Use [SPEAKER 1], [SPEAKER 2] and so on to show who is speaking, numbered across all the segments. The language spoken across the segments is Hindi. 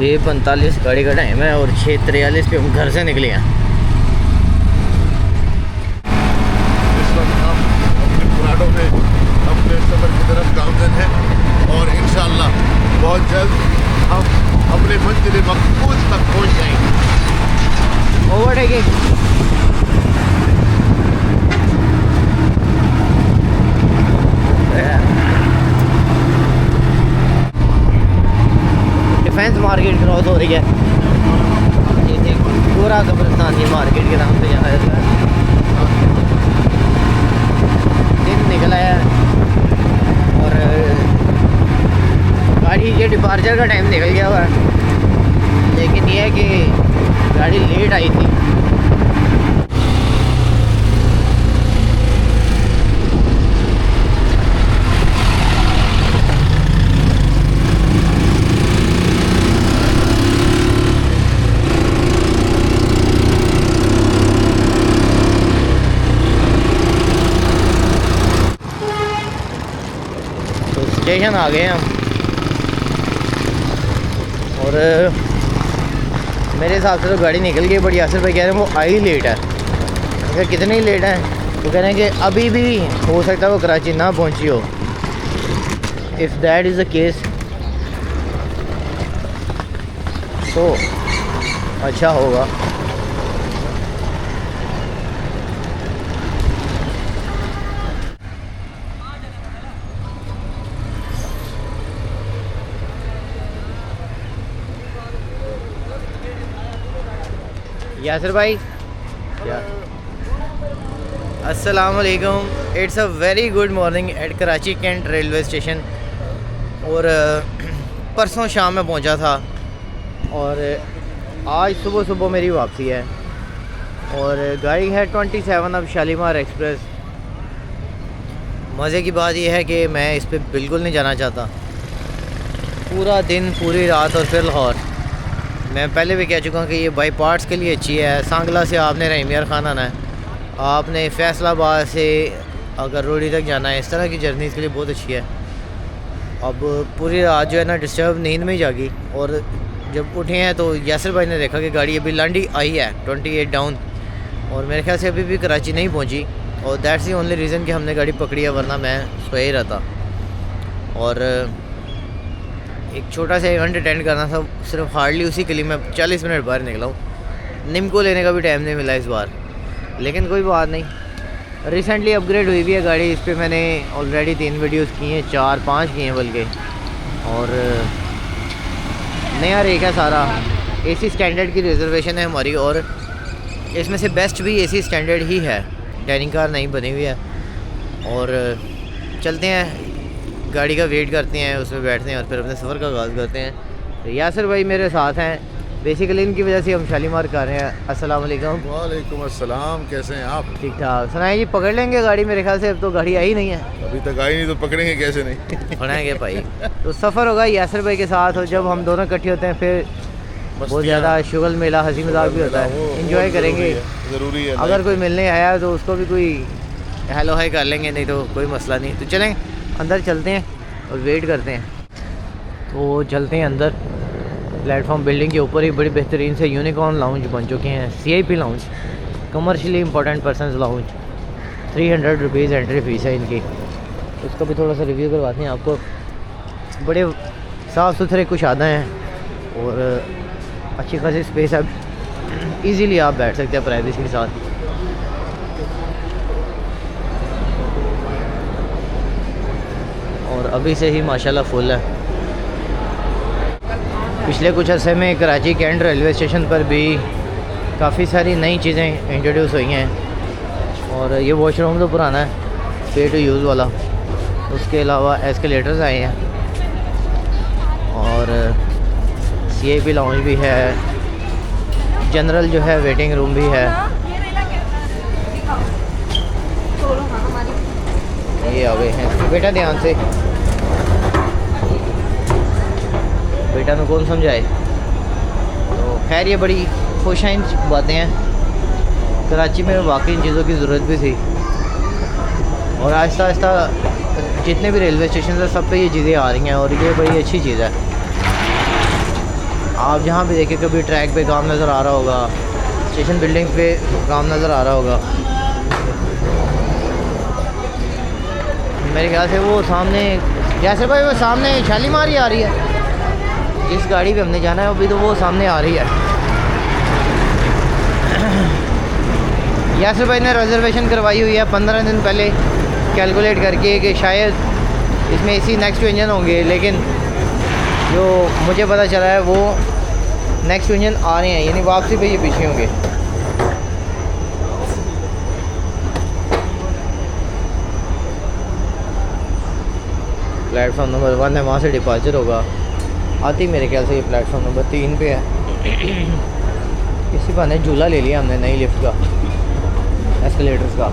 [SPEAKER 1] 6:45 गाड़ी का टाइम है और 6:43 पे हम घर से निकले हैं।
[SPEAKER 2] इस वक्त हम अपने पुरानों में अपने सफ़र की तरफ गामजन हैं और इंशाअल्लाह बहुत जल्द हम अपने मंजिल मकसूद तक पहुंच जाएंगे।
[SPEAKER 1] ओवरटेकिंग डिफेंस मार्केट क्रॉस हो रही है। ये देख पूरा कब्रिस्तान ये मार्केट के नाम से यहाँ रहता है। दिन निकला है और गाड़ी ये डिपार्चर का टाइम निकल गया हुआ है, लेकिन ये है कि गाड़ी लेट आई थी। स्टेशन आ गए हम और मेरे हिसाब से तो गाड़ी निकल गई, बट यासिर भाई कह रहे हैं वो आई लेट है। अगर कितने ही लेट है तो कह रहे हैं कि अभी भी हो सकता है वो कराची ना पहुंची हो। If that is the case तो अच्छा होगा। यासिर भाई अस्सलाम वालेकुम। It's a very good morning at Karachi cantt railway station. और परसों शाम में पहुंचा था और आज सुबह सुबह मेरी वापसी है और गाड़ी है 27 अब शालीमार एक्सप्रेस। मज़े की बात यह है कि मैं इस पर बिल्कुल नहीं जाना चाहता। पूरा दिन पूरी रात और फिर लाहौर। मैं पहले भी कह चुका हूँ कि ये बाई पार्ट्स के लिए अच्छी है। सांगला से आपने रहीम यार खान आना है, आपने फैसलाबाद से अगर रोडी तक जाना है, इस तरह की जर्नी इसके लिए बहुत अच्छी है। अब पूरी रात जो है ना डिस्टर्ब नींद में ही जागी और जब उठे हैं तो यासिर भाई ने देखा कि गाड़ी अभी लांडी आई है 28 डाउन और मेरे ख्याल से अभी भी कराची नहीं पहुँची और दैट्स दी ओनली रीज़न कि हमने गाड़ी पकड़ी है, वरना मैं सोया ही रहता। और एक छोटा सा इवेंट अटेंड करना था, सिर्फ हार्डली उसी के लिए मैं 40 मिनट बाहर निकला हूँ। निम्को लेने का भी टाइम नहीं मिला इस बार, लेकिन कोई बात नहीं। रिसेंटली अपग्रेड हुई भी है गाड़ी, इस पर मैंने ऑलरेडी 3 वीडियोस की हैं, 4-5 की हैं बल्कि। और नया रेक है सारा, एसी स्टैंडर्ड की रिजर्वेशन है हमारी और इसमें से बेस्ट भी एसी स्टैंडर्ड ही है, डाइनिंग कार नहीं बनी हुई है। और चलते हैं, गाड़ी का वेट करते हैं, उसमें बैठते हैं और फिर अपने सफ़र का आगाज़ करते हैं। तो यासिर भाई मेरे साथ हैं, बेसिकली इनकी वजह से हम शालीमार कर रहे हैं। अस्सलाम वालेकुम।
[SPEAKER 2] वालेकुम अस्सलाम, कैसे हैं आप?
[SPEAKER 1] ठीक ठाक। सुनाइए जी, पकड़ लेंगे गाड़ी? मेरे ख्याल से अब तो गाड़ी आई नहीं है।
[SPEAKER 2] अभी तक आई नहीं तो पकड़ेंगे कैसे नहीं?
[SPEAKER 1] पकड़ेंगे भाई। तो सफ़र होगा यासिर भाई के साथ और जब हम दोनों इकट्ठे होते हैं फिर बहुत ज़्यादा शुगल मेला हंसी मजाक भी होता है, इंजॉय करेंगे।
[SPEAKER 2] ज़रूरी है।
[SPEAKER 1] अगर कोई मिलने आया तो उसको भी कोई हेलो हाई कर लेंगे, नहीं तो कोई मसला नहीं। तो चलें अंदर चलते हैं और वेट करते हैं। तो चलते हैं अंदर। प्लेटफॉर्म बिल्डिंग के ऊपर ही बड़ी बेहतरीन से यूनिकॉर्न लाउंज बन चुके हैं, CIP lounge, commercially important persons lounge. 300 rupees entry fees है इनकी। उसका भी थोड़ा सा रिव्यू करवाते हैं आपको। बड़े साफ़ सुथरे कुशादा हैं और अच्छी खासी स्पेस है, इजीली आप बैठ सकते हैं प्राइवेसी के साथ। और अभी से ही माशाल्लाह फुल है। पिछले कुछ अर्से में कराची कैंट रेलवे स्टेशन पर भी काफ़ी सारी नई चीज़ें इंट्रोड्यूस हुई हैं और ये वॉशरूम तो पुराना है, पे टू यूज़ वाला। उसके अलावा एस्केलेटर्स आए हैं और CIP लाउंज भी है, जनरल जो है वेटिंग रूम भी है। ये आ गए हैं बेटा, ध्यान से बेटा में कौन समझाए। तो खैर ये बड़ी खुशाइन बातें हैं। कराची में वाकई इन चीज़ों की ज़रूरत भी थी और आहिस्ता आहिस्ता जितने भी रेलवे स्टेशन हैं सब पे ये चीज़ें आ रही हैं और ये बड़ी अच्छी चीज़ है। आप जहाँ पे देखें कभी ट्रैक पे काम नज़र आ रहा होगा, स्टेशन बिल्डिंग पे काम नज़र आ रहा होगा। मेरे ख्याल से वो सामने यासर भाई, वो सामने शालीमार ही आ रही है। जिस गाड़ी पे हमने जाना है अभी तो वो सामने आ रही है। यासर भाई ने रिजर्वेशन करवाई हुई है 15 दिन पहले कैलकुलेट करके कि शायद इसमें एसी नेक्स्ट इंजन होंगे, लेकिन जो मुझे पता चला है वो नेक्स्ट इंजन आ रहे हैं, यानी वापसी पे ये पीछे होंगे। प्लेटफॉर्म नंबर 1 है, वहाँ से डिपार्चर होगा। आती मेरे ख्याल से ये प्लेटफॉर्म नंबर 3 पे है। इसी बहाने झूला ले लिया हमने नई लिफ्ट का, एस्केलेटर्स का।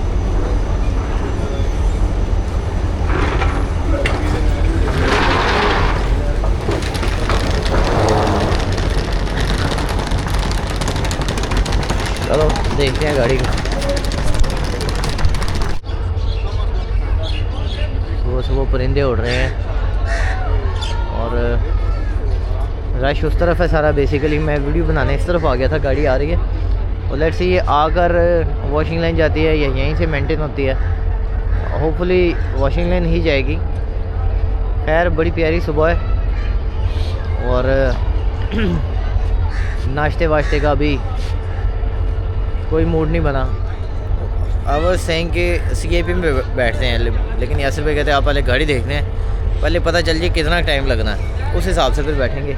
[SPEAKER 1] चलो देखते हैं गाड़ी को। सुबह सुबह परिंदे उड़ रहे हैं और रश उस तरफ है सारा। बेसिकली मैं वीडियो बनाने इस तरफ आ गया था, गाड़ी आ रही है और लेट्स सी ये आकर वॉशिंग लाइन जाती है या यहीं से मेंटेन होती है। होपफुली वॉशिंग लाइन ही जाएगी। खैर बड़ी प्यारी सुबह है और नाश्ते वाश्ते का भी कोई मूड नहीं बना। अब सेंग के CIP में बैठते हैं, लेकिन यासर भाई कहते हैं आप पहले गाड़ी देखने हैं, पहले पता चल जाए कितना टाइम लगना है, उस हिसाब से फिर बैठेंगे।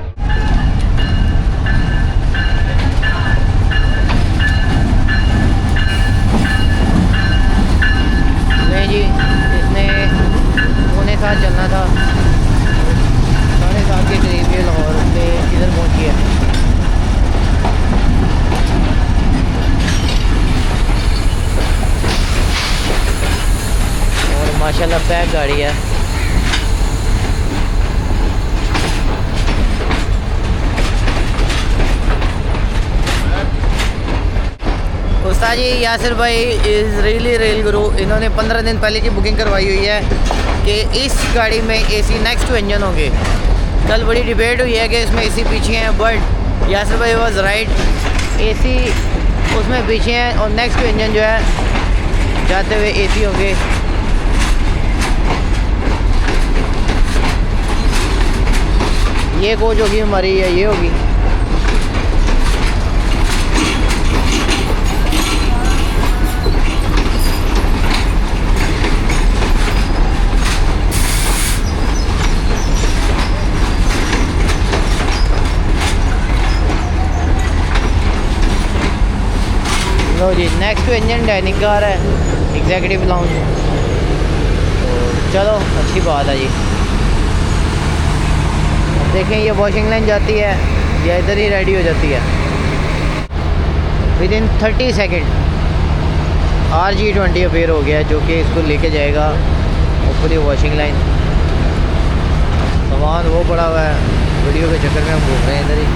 [SPEAKER 1] नहीं जी, इसने 6:45 चलना था, 7:30 के करीब ये लाहौर से इधर पहुँची है। और माशाल्लाह पैक गाड़ी है। उस्ताद जी यासिर भाई इज़ रियली रेल गुरु। इन्होंने 15 दिन पहले की बुकिंग करवाई हुई है कि इस गाड़ी में AC नेक्स्ट टू इंजन होंगे। कल बड़ी डिबेट हुई है कि इसमें AC पीछे हैं, बट यासिर भाई वाज राइट, AC उसमें पीछे हैं और नेक्स्ट टू इंजन जो है जाते हुए AC होंगे। ये कोच होगी हमारी या ये होगी। लो जी, next to engine dining car है, एग्जीक्यूटिव लाउंज। तो चलो अच्छी बात है जी। देखें ये वॉशिंग लाइन जाती है या इधर ही रेडी हो जाती है। विदिन 30 सेकेंड RG20 अफेयर हो गया, जो कि इसको लेके जाएगा ऊपरी वॉशिंग लाइन। सामान वो पड़ा हुआ है, वीडियो के चक्कर में हम घूम रहे हैं इधर ही।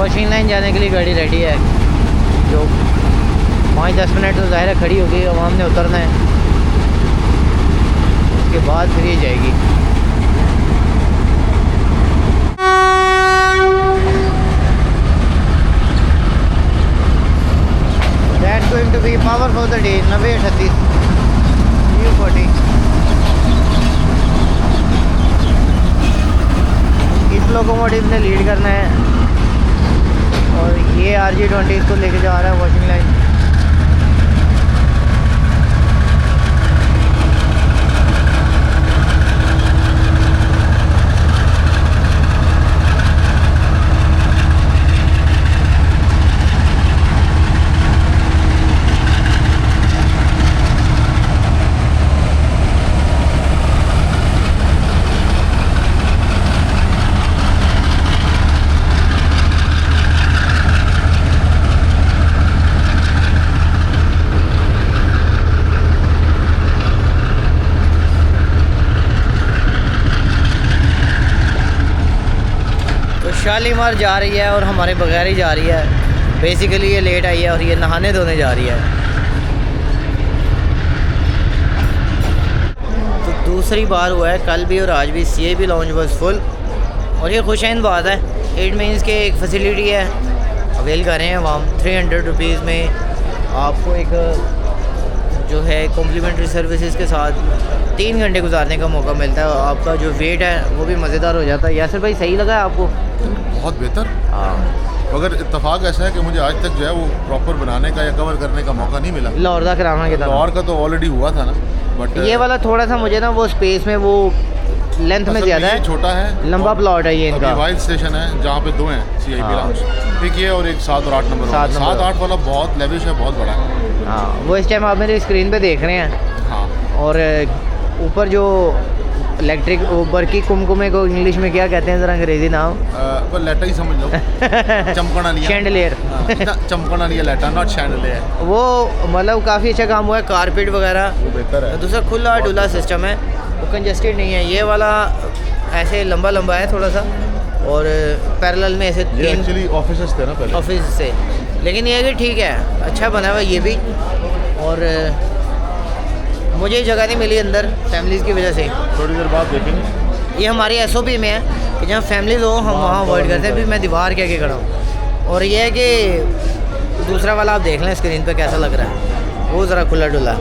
[SPEAKER 1] वॉशिंग लाइन जाने के लिए गाड़ी रेडी है, जो 5-10 मिनट तो ज़ाहिर है खड़ी होगी। अब हमने उतरना है, उसके बाद फिर ये जाएगी। That's going to be power for the day 9038 U40। इस लोकोमोटिव ने लीड करना है और ये RG20 इसको लेके जा रहा है वॉशिंग लाइन। शालीमार जा रही है और हमारे बगैर ही जा रही है। बेसिकली ये लेट आई है और ये नहाने धोने जा रही है। तो दूसरी बार हुआ है, कल भी और आज भी CIB लॉन्च वॉज फुल। और ये खुशैन बात है, इट मीन्स के एक फैसिलिटी है, अवेल कर रहे हैं हम। 300 रुपीज़ में आपको एक जो है कॉम्प्लीमेंट्री सर्विसेज के साथ 3 घंटे गुजारने का मौका मिलता है। और आपका जो वेट है वो भी मज़ेदार हो जाता है। यासिर भाई सही लगा है आपको?
[SPEAKER 2] बहुत बेहतर।
[SPEAKER 1] हाँ,
[SPEAKER 2] मगर इत्तेफाक ऐसा है कि मुझे आज तक जो है वो प्रॉपर बनाने का या कवर करने का मौका नहीं मिला।
[SPEAKER 1] लाहौर का कराना के तरह
[SPEAKER 2] लाहौर का तो ऑलरेडी हुआ था ना, बट
[SPEAKER 1] ये वाला थोड़ा सा मुझे ना वो स्पेस में वो लेंथ में ज़्यादा है,
[SPEAKER 2] छोटा है,
[SPEAKER 1] लंबा प्लॉट है ये इनका।
[SPEAKER 2] वाइड स्टेशन है जहाँ पे 2 हैं CIB
[SPEAKER 1] हाँ।
[SPEAKER 2] लाउंज, एक ये और एक 7 और 8 नंबर। 7-8 वाला बहुत लेविश है, बहुत बड़ा है।
[SPEAKER 1] हाँ, वो इस टाइम आप मेरी स्क्रीन पे देख रहे हैं।
[SPEAKER 2] हाँ,
[SPEAKER 1] और ऊपर जो इलेक्ट्रिक ऊपर की कुमकुमे को इंग्लिश में क्या कहते हैं ज़रा अंग्रेजी नाम?
[SPEAKER 2] पर लेटा ही समझ लो। चमकन वाली
[SPEAKER 1] शैंडलियर।
[SPEAKER 2] चमकन वाली लेटा, नॉट शैंडलियर।
[SPEAKER 1] वो मतलब काफ़ी अच्छा काम हुआ है, कारपेट वगैरह
[SPEAKER 2] वो बेहतर है।
[SPEAKER 1] दूसरा खुला डुला सिस्टम है, वो कंजस्टेड नहीं है। ये वाला ऐसे लंबा लंबा है थोड़ा सा, और पैरेलल में ऐसे
[SPEAKER 2] ये
[SPEAKER 1] 3
[SPEAKER 2] एक्चुअली ऑफिस थे ना पहले,
[SPEAKER 1] ऑफिस से। लेकिन ये है कि ठीक है, अच्छा बना हुआ ये भी। और मुझे जगह नहीं मिली अंदर फैमिलीज़ की वजह से।
[SPEAKER 2] थोड़ी देर बाद देखेंगे।
[SPEAKER 1] ये हमारी SOP में है कि जहाँ फैमिलीज़ हो हम वहाँ अवॉइड करते हैं। भी मैं दीवार के आगे खड़ा हूँ। और ये है कि दूसरा वाला आप देख लें स्क्रीन पे कैसा लग रहा है, वो ज़रा खुला डुला।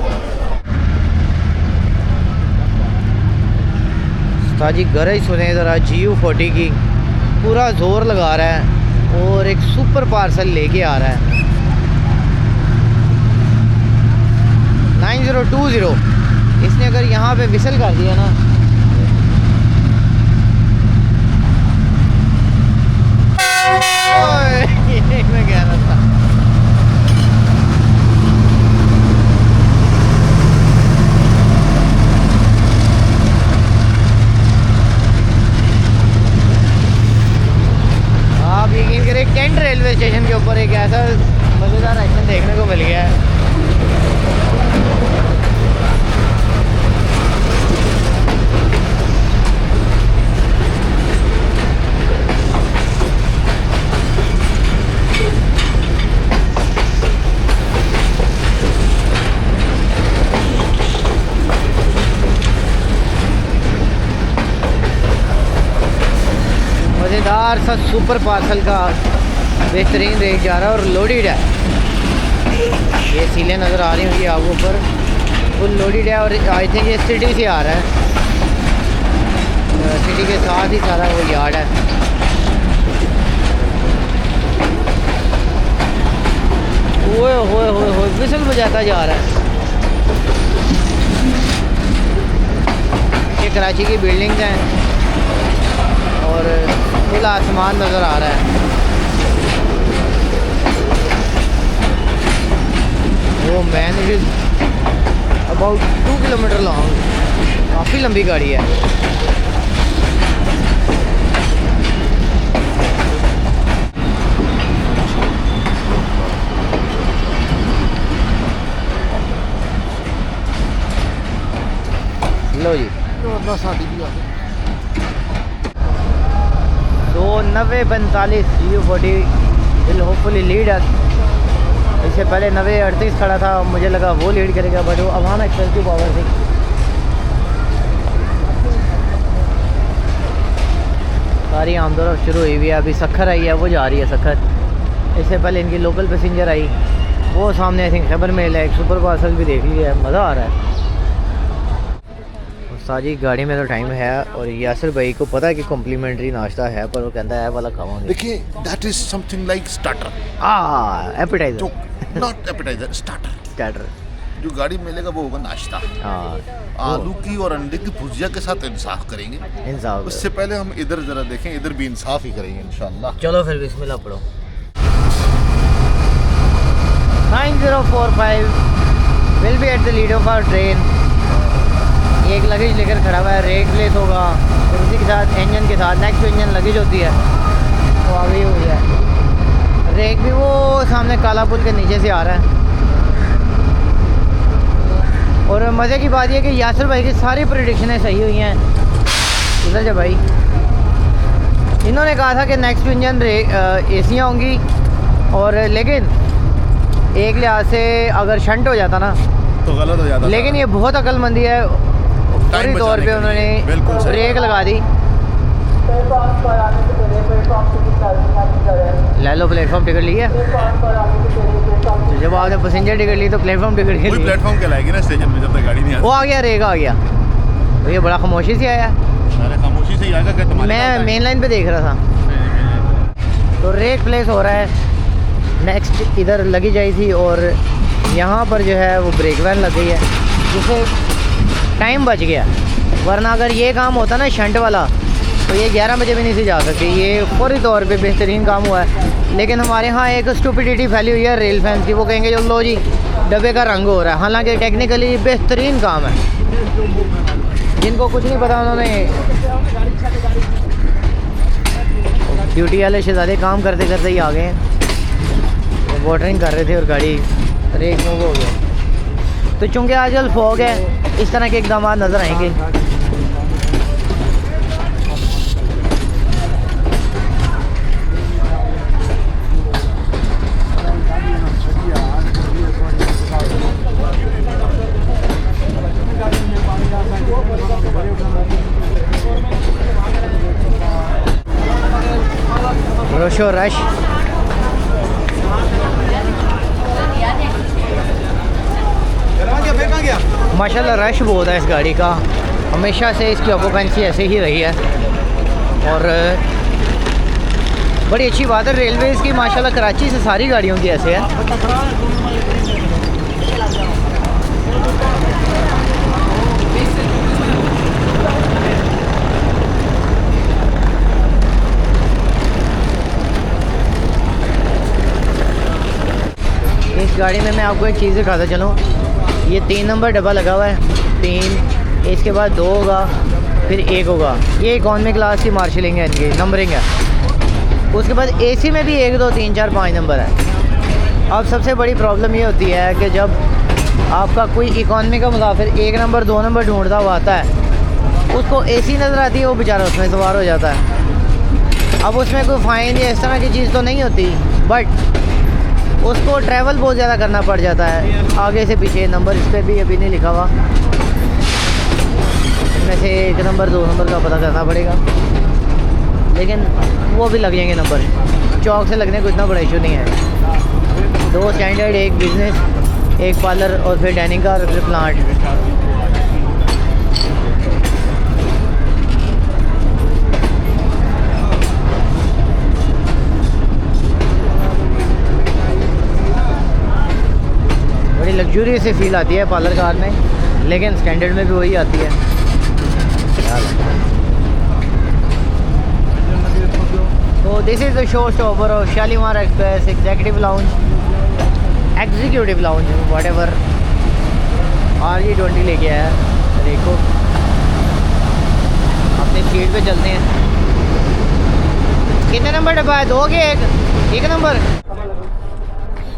[SPEAKER 1] ताजी गरज सुने ज़रा GU40 की, पूरा जोर लगा रहा है और एक सुपर पार्सल लेके आ रहा है। 9020 इसने अगर यहाँ पे विसल कर दिया ना, ओए, मैं कह रहा था। आप यकीन करें, कैंट रेलवे स्टेशन के ऊपर एक ऐसा मज़ेदार एक्शन देखने को मिल गया है। मज़ेदार सा सुपर पार्सल का बेहतरीन रेट जा रहा है और लोडेड है। ये सीलें नज़र आ रही होंगी आपको ऊपर, फुल लोडेड है। और आई थिंक ये सिटी से आ रहा है, सिटी के साथ ही सारा वो यार्ड है। ओए होए होए होए, विसल बजाता जा रहा है। ये कराची की बिल्डिंग्स हैं और खुला आसमान नज़र आ रहा है। वो man it is about 2 kilometre long, काफ़ी लंबी गाड़ी है। लो जी, 9045 GU40 will hopefully lead us. इससे पहले 9038 खड़ा था, मुझे लगा वो लीड करेगा, बट वो अवाम एक्सप्रेस की पावर थी। सारी आमदोर शुरू हुई हुई है। अभी सखर आई है, वो जा रही है सखर। इससे पहले इनकी लोकल पैसेंजर आई, वो सामने आई थिंक खबर मेल है। एक सुपर पार्सल भी देख लिया है, मज़ा आ रहा है। साजी गाड़ी में तो टाइम है और यासिर भाई को पता है कि कॉम्प्लीमेंट्री नाश्ता है, पर वो कहता है वाला खावांगे।
[SPEAKER 2] देखिए, that is something like starter.
[SPEAKER 1] Appetiser,
[SPEAKER 2] not appetiser, starter. जो गाड़ी में मिलेगा वो होगा नाश्ता। आलू की और अंडे की भुजिया के साथ इंसाफ करेंगे।
[SPEAKER 1] इंसाफ।
[SPEAKER 2] उससे पहले हम इधर जरा देखें, इधर भी इंसाफ ही करेंगे इंशाल्लाह।
[SPEAKER 1] चलो फिर बिस्मिल्लाह पढ़ो। 9045 will be at the lead of our train. एक लगेज लेकर खड़ा हुआ है, रेक प्लेस होगा, फिर उसी के साथ इंजन के साथ नेक्स्ट इंजन लगेज होती है वो आगे हुई है। रेक भी वो सामने काला पुल के नीचे से आ रहा है। और मज़े की बात यह कि यासिर भाई की सारी प्रेडिक्शनें सही हुई हैं। उधर जा भाई, इन्होंने कहा था कि नेक्स्ट इंजन एसियाँ होंगी, और लेकिन एक लिहाज से अगर शंट हो जाता ना
[SPEAKER 2] तो गलत हो जाता।
[SPEAKER 1] लेकिन ये बहुत अक्लमंदी है, फौरी तौर पे उन्होंने ब्रेक लगा दी। ले लो प्लेटफॉर्म टिकट लिया, जब आपने पैसेंजर टिकट ली तो प्लेटफॉर्म टिकट के लिए
[SPEAKER 2] प्लेटफॉर्म कहलाएगी ना स्टेशन पे, जब तक गाड़ी नहीं आती।
[SPEAKER 1] वो आ गया, रेग आ गया। तो ये बड़ा खामोशी से आया।
[SPEAKER 2] अरे खामोशी से ही आएगा क्या तुम्हारे?
[SPEAKER 1] मैं मेन लाइन पे देख रहा था। तो रेक प्लेस हो रहा है, नेक्स्ट इधर लगी जाई थी, और यहाँ पर जो है वो ब्रेक वैन लग गई है, जिससे टाइम बच गया। वरना अगर ये काम होता ना शंट वाला, तो ये 11 बजे भी नहीं से जा सकती। ये फौरी तौर पे बेहतरीन काम हुआ है। लेकिन हमारे यहाँ एक स्टूपिडिटी फैली हुई है रेल फैंस की, वो कहेंगे जो लो जी डब्बे का रंग हो रहा है, हालांकि टेक्निकली बेहतरीन काम है। जिनको कुछ नहीं पता उन्होंने ड्यूटी वाले शहजादे काम करते करते ही आ गए हैं। वाटरिंग कर रहे थे और गाड़ी रेक मूव हो गया। तो चूँकि आजकल फॉग है, इस तरह के इकदाम नज़र आएंगे। रोशो रश माशाल्लाह रश बहुत है इस गाड़ी का, हमेशा से इसकी ऑक्यूपेंसी ऐसे ही रही है। और बड़ी अच्छी बात है रेलवेज़ की, माशाल्लाह कराची से सारी गाड़ियों की ऐसे है। इस गाड़ी में मैं आपको एक चीज़ दिखाता चलूँ। ये 3 नंबर डब्बा लगा हुआ है, 3, इसके बाद 2 होगा, फिर 1 होगा। ये इकॉनमी क्लास की मार्शलिंग है, इनकी नंबरिंग है। उसके बाद एसी में भी 1, 2, 3, 4, 5 नंबर है। अब सबसे बड़ी प्रॉब्लम ये होती है कि जब आपका कोई इकॉनमी का मुसाफिर 1 नंबर 2 नंबर ढूंढता हुआ आता है, उसको एसी नज़र आती है, वो बेचारा उसमें सवार हो जाता है। अब उसमें कोई फ़ाइन या इस तरह की चीज़ तो नहीं होती, बट उसको ट्रैवल बहुत ज़्यादा करना पड़ जाता है आगे से पीछे। नंबर इस पर भी अभी नहीं लिखा हुआ, इनमें से 1 नंबर 2 नंबर का पता करना पड़ेगा, लेकिन वो भी लग जाएंगे नंबर। चौक से लगने को इतना बड़ा इशू नहीं है। 2 स्टैंडर्ड, 1 बिज़नेस, 1 पार्लर, और फिर डाइनिंग का, और फिर प्लांट। लग्जरी से फील आती है पार्लर कार में, लेकिन स्टैंडर्ड में भी वही आती है। तो this is the show stopper of Shalimar express executive lounge, what ever. RG20 लेके आया है। देखो अपने सीट पे चलते हैं। कितने नंबर डब्बा है? 2 के 1 नंबर।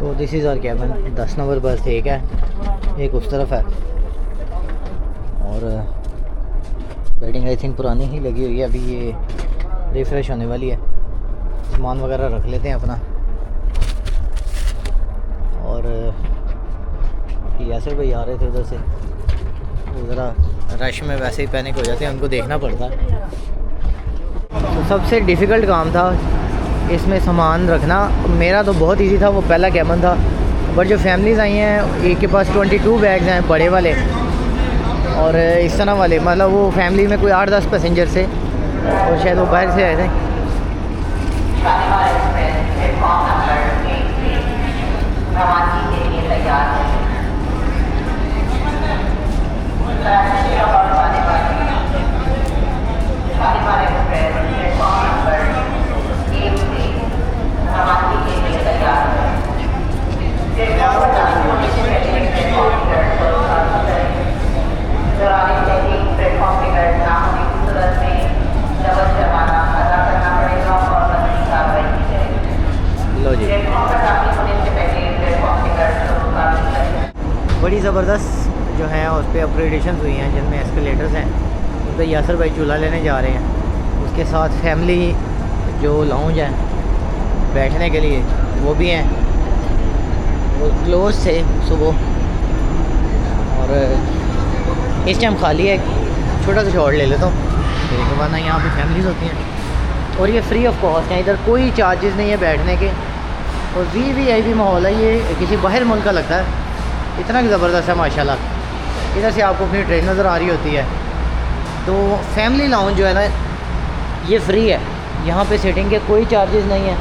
[SPEAKER 1] तो this is our cabin. 10 number बस एक है, एक उस तरफ है, और वेटिंग आई थिंक पुरानी ही लगी हुई है। अभी ये रिफ़्रेश होने वाली है। सामान वगैरह रख लेते हैं अपना। और यासर भाई आ रहे थे उधर से, वो ज़रा रश में वैसे ही पैनिक हो जाते हैं, उनको देखना पड़ता है। तो सबसे डिफ़िकल्ट काम था इसमें सामान रखना। मेरा तो बहुत इजी था, वो पहला कैबिन था। बट जो फैमिलीज़ आई हैं, एक के पास 22 बैग्स हैं बड़े वाले, और इस तरह वाले, मतलब वो फैमिली में कोई 8-10 पैसेंजर थे, और शायद वो बाहर से आए थे। लो जी, बड़ी ज़बरदस्त जो है उस पर अपग्रेडेशन हुई हैं, जिनमें एस्केलेटर्स हैं। उन पर यासर भाई चूल्हा लेने जा रहे हैं, उसके साथ फैमिली जो लाउंज है बैठने के लिए वो भी हैं, वो क्लोज थे सुबह और इस टाइम खाली है। छोटा सा शॉट ले लेता हूँ, फिर के बाद ना यहाँ पे फैमिलीज होती हैं और ये फ्री ऑफ कॉस्ट है, इधर कोई चार्जेस नहीं है बैठने के। और वीआईपी माहौल है, ये किसी बाहर मुल्क का लगता है, इतना ज़बरदस्त है माशाल्लाह। इधर से आपको अपनी ट्रेन नज़र आ रही होती है। तो फैमिली लाउंज जो है ना ये फ्री है, यहाँ पे सिटिंग के कोई चार्जेस नहीं है।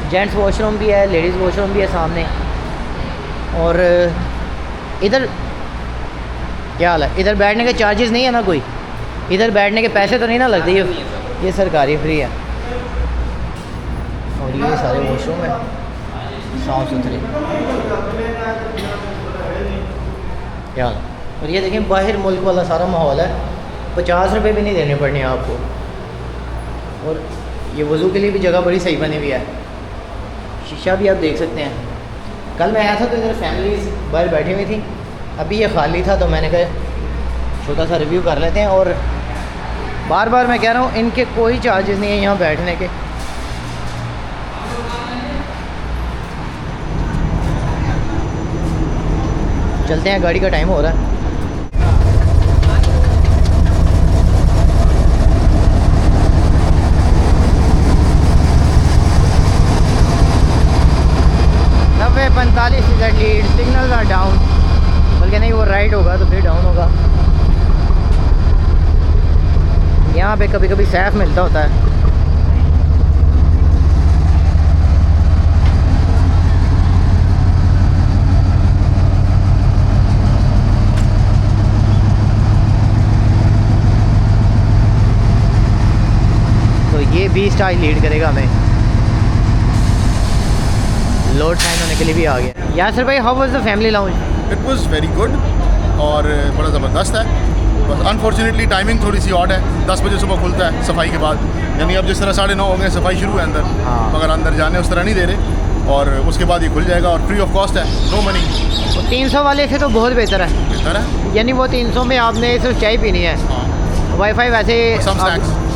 [SPEAKER 1] जेंट्स वॉशरूम भी है, लेडीज़ वॉशरूम भी है सामने। और इधर क्या हाल है, इधर बैठने के चार्जेस नहीं है ना कोई, इधर बैठने के पैसे तो नहीं ना लगते, ये सरकारी फ्री है। और ये सारे वॉशरूम है साफ़ सुथरे, क्या हाल है। और ये देखें बाहर मुल्क वाला सारा माहौल है, 50 रुपये भी नहीं देने पड़ने आपको। और ये वज़ू के लिए भी जगह बड़ी सही बनी हुई है, शीशा भी आप देख सकते हैं। कल मैं आया था तो इधर फैमिलीज बाहर बैठी हुई थी, अभी ये खाली था तो मैंने कहा छोटा सा रिव्यू कर लेते हैं। और बार बार मैं कह रहा हूँ इनके कोई चार्जेस नहीं है यहाँ बैठने के। चलते हैं, गाड़ी का टाइम हो रहा है। नब्बे 45 इधर लीड, सिग्नल आर डाउन, बल्कि नहीं वो राइट होगा तो फिर डाउन होगा। यहाँ पे कभी कभी सैफ मिलता होता है। तो ये 20 स्टार लीड करेगा हमें। लोड टाइम होने के लिए भी आ गया। यासर भाई, how was the family lounge?
[SPEAKER 2] It was very good और बड़ा ज़बरदस्त है। बस अनफॉर्चुनेटली टाइमिंग थोड़ी सी ऑड है, 10 बजे सुबह खुलता है सफाई के बाद, यानी अब जिस तरह 9:30 हो गए सफाई शुरू है अंदर, मगर अंदर जाने उस तरह नहीं दे रहे। और उसके बाद ये खुल जाएगा और फ्री ऑफ कॉस्ट है, नो मनी।
[SPEAKER 1] 300 वाले से तो बहुत बेहतर है,
[SPEAKER 2] बेहतर है,
[SPEAKER 1] यानी वो 300 में आपने सिर्फ चाय पीनी है। वाईफाई वैसे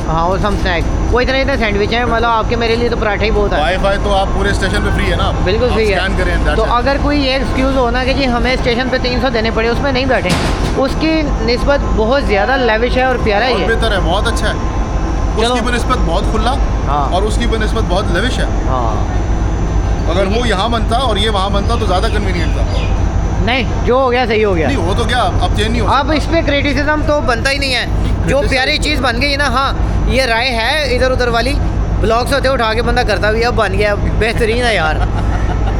[SPEAKER 1] हाँ, वो सम स्नैक्स, वो इतने सैंडविच हैं, मतलब आपके मेरे लिए तो पराठा ही बहुत है।
[SPEAKER 2] वाईफाई तो आप पूरे स्टेशन पे फ्री है ना,
[SPEAKER 1] बिल्कुल फ्री है।
[SPEAKER 2] स्कैन करें
[SPEAKER 1] तो अगर कोई ये एक्सक्यूज़ हो ना कि जी हमें स्टेशन पे 300 देने पड़े, उसमें नहीं बैठे, उसकी निस्बत बहुत ज़्यादा लेविश है और प्यारा ही है,
[SPEAKER 2] बेहतर है, बहुत अच्छा है। उसकी बनिस्बत बहुत खुला और उसकी बनिस्बत बहुत लेविश है। अगर वो यहाँ बनता और ये वहाँ बनता तो ज़्यादा कन्वीनियंट था।
[SPEAKER 1] नहीं, जो हो गया सही हो गया।
[SPEAKER 2] नहीं वो तो क्या, अब चेंज नहीं हो।
[SPEAKER 1] अब इस पर क्रिटिसिज्म तो बनता ही नहीं है, जो प्यारी चीज़ बन गई ना। हाँ, ये राय है इधर उधर वाली, ब्लॉग्स होते उठा के बंदा करता भी, अब बन गया बेहतरीन है यार।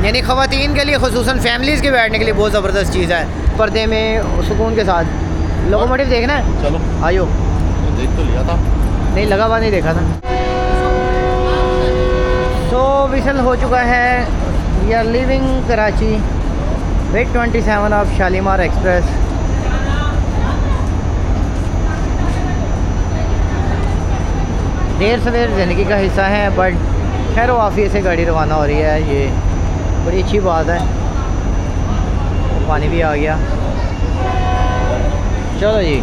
[SPEAKER 1] यानी ख़वातीन के लिए, खुसूसन फैमिलीज़ के बैठने के लिए बहुत ज़बरदस्त चीज़ है, पर्दे में सुकून के साथ। लोकोमोटिव देखना है? चलो आयो,
[SPEAKER 2] देख तो लिया था,
[SPEAKER 1] नहीं लगा हुआ नहीं देखा था। सो विसल हो चुका है, we are living Karachi, wait 27 of Shalimar express. देर सवेर ज़िंदगी का हिस्सा है, बट खैर वाफिया से गाड़ी रवाना हो रही है, ये बड़ी अच्छी बात है। पानी भी आ गया, चलो जी।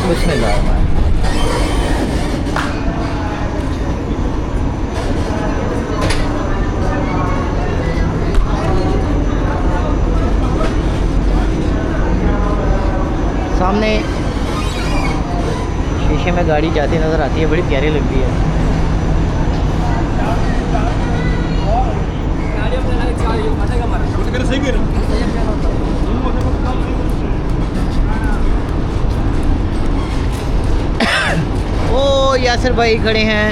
[SPEAKER 1] बिस्मिल्लाह। सामने शीशे में गाड़ी जाती नज़र आती है, बड़ी प्यारी लगती है। ओ यासिर भाई खड़े हैं,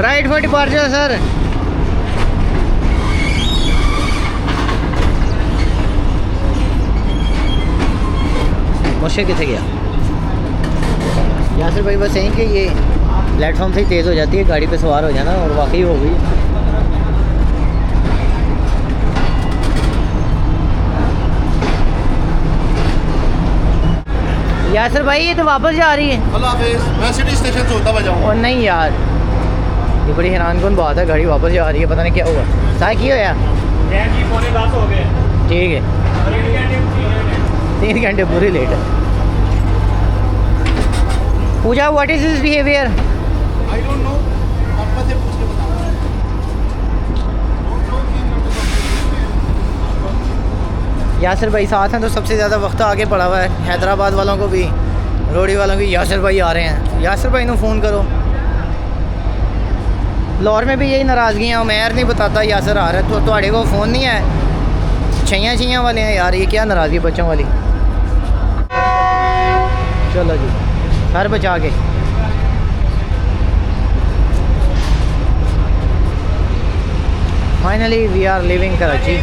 [SPEAKER 1] राइट फॉर डिपार्चर सर। मुझसे किथे गया यासिर भाई? बस यहीं कि ये प्लेटफॉर्म से ही तेज़ हो जाती है, गाड़ी पे सवार हो जाना, और वाकई हो गई। यासर भाई ये तो वापस जा रही है।
[SPEAKER 2] अल्लाह हाफिज़, मैं सिटी स्टेशन से होता हुआ जाऊँगा।
[SPEAKER 1] और नहीं यार, ये बड़ी हैरान कौन बात है, गाड़ी वापस जा रही है, पता नहीं क्या हुआ। साथ की होया
[SPEAKER 3] पौने 10 हो गए।
[SPEAKER 1] ठीक है, 3 घंटे पूरी लेट है। Pooja what is his behaviour?
[SPEAKER 2] I don't know, पापा से पूछ के बताऊँ।
[SPEAKER 1] यासर भाई साथ हैं तो सबसे ज़्यादा वक्त आगे पड़ा हुआ है। हैदराबाद वालों को भी, रोड़ी वालों को, यासर भाई आ रहे हैं, यासर भाई को फ़ोन करो। लाहौर में भी यही नाराज़गियाँ, उमैर नहीं बताता यासर आ रहा है, तो ਤੁਹਾਡੇ को फ़ोन नहीं है। छैयाँ वाले हैं यार, ये क्या नाराज़गी बच्चों वाली। चलो जी, घर बचा के। Finally we are living Karachi.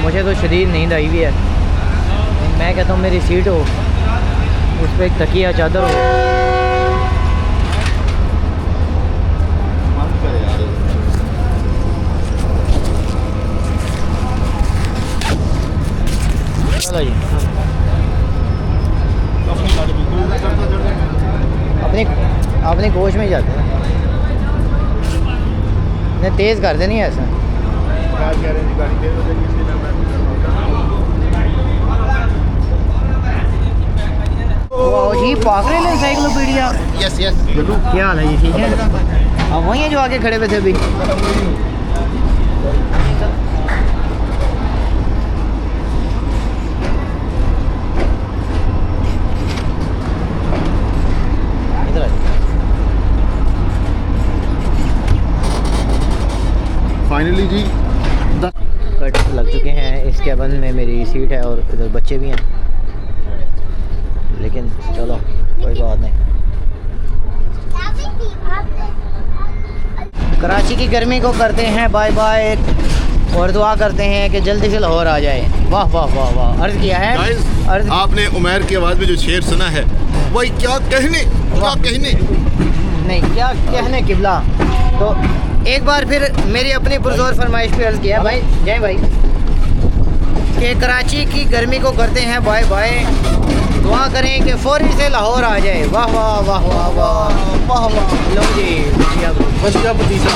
[SPEAKER 1] मुझे तो शदीद नींद आई हुई है। मैं कहता हूँ मेरी सीट हो, उस पर एक तकिया चादर हो। चलो जी, अपनी अपनी कोच में ही जाते हैं। नहीं तेज़ कर देनी है ऐसा। वाह जी, पाक रहे एनसाइक्लोपीडिया।
[SPEAKER 2] यस यस,
[SPEAKER 1] क्या हाल है जी, ठीक है? अब वही है जो आगे खड़े हुए थे अभी। इधर आ।
[SPEAKER 2] फाइनली जी
[SPEAKER 1] कट लग चुके हैं। इस कैबन में मेरी सीट है और इधर बच्चे भी हैं, लेकिन चलो कोई बात नहीं। कराची की गर्मी को करते हैं बाय बाय और दुआ करते हैं कि जल्दी से लाहौर आ जाए। वाह वाह वाह वाह, अर्ज़ किया है। अर्ज़
[SPEAKER 2] आपने उमैर की आवाज़ में जो शेर सुना है, वही क्या कहने
[SPEAKER 1] नहीं, क्या कहने किबला। तो एक बार फिर मेरी अपनी पुरजोर फरमाइश पे अर्ज़ किया भाई, जय भाई, कि कराची की गर्मी को करते हैं बाय बाय, दुआ करें कि फौरी से लाहौर आ जाए। वाह वाह वाह वाह वाह वाह वाह। लो जी,
[SPEAKER 2] बचिया भतीजा।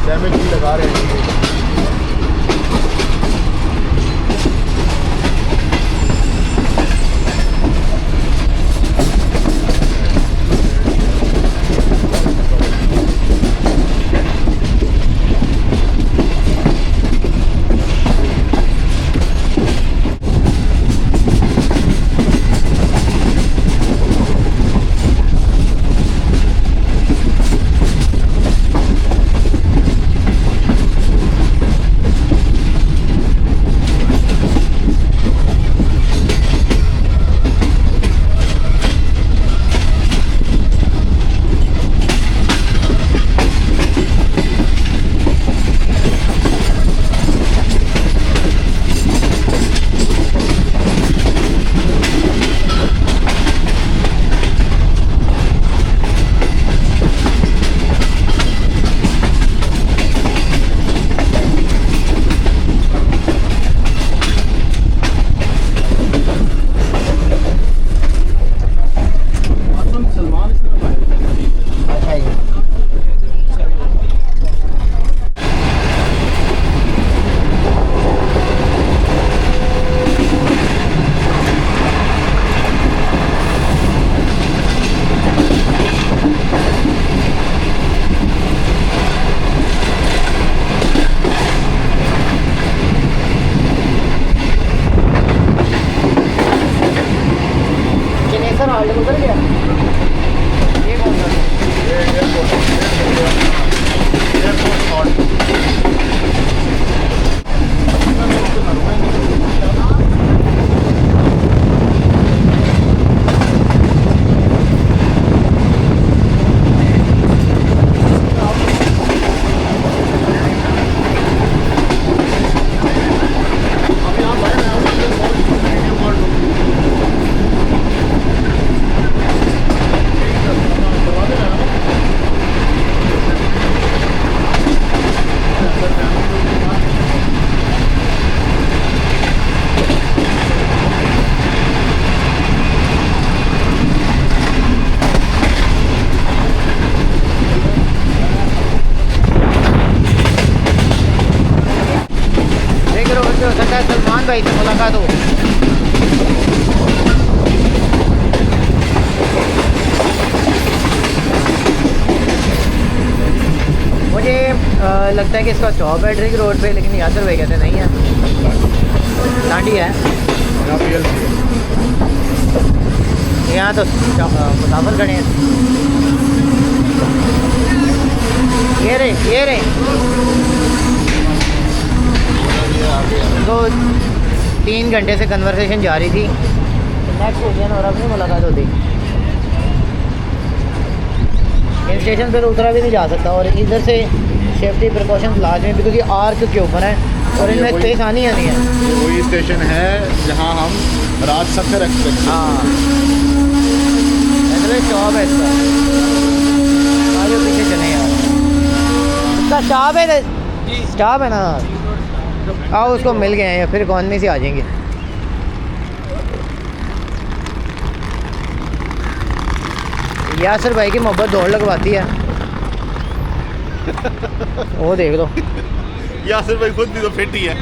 [SPEAKER 2] डैमेज भी लगा रहे हैं।
[SPEAKER 1] वबरकातुहू। मुझे लगता है कि इसका स्टॉप है ड्रिग रोड पे, लेकिन यासर भाई कहते नहीं है, लांडी है। यहाँ तो मुसाफिर खड़े हैं। ये रे तो 3 घंटे से कन्वर्सेशन जारी थी, नेक्स्ट हो गया ना और अब नहीं मुलाकात होती। इन स्टेशन पर उतरा भी नहीं जा सकता और इधर से सेफ्टी प्रिकॉशंस लाजमी, बिकॉज ये आर्क के ऊपर है और इनमें स्पेस आनी नहीं है।
[SPEAKER 2] ये वही स्टेशन है जहाँ हम रात सफर एक्सप्रेस।
[SPEAKER 1] हाँ स्टॉप है इसका, आगे पीछे चले यार, इसका स्टॉप है, स्टॉप है ना। आओ उसको मिल गए हैं या फिर इकॉनमी से आ जाएंगे। यासर भाई की मोहब्बत दौड़ लगवाती है। वो देख लो,
[SPEAKER 2] यासिर भाई खुद भी तो फिट ही है।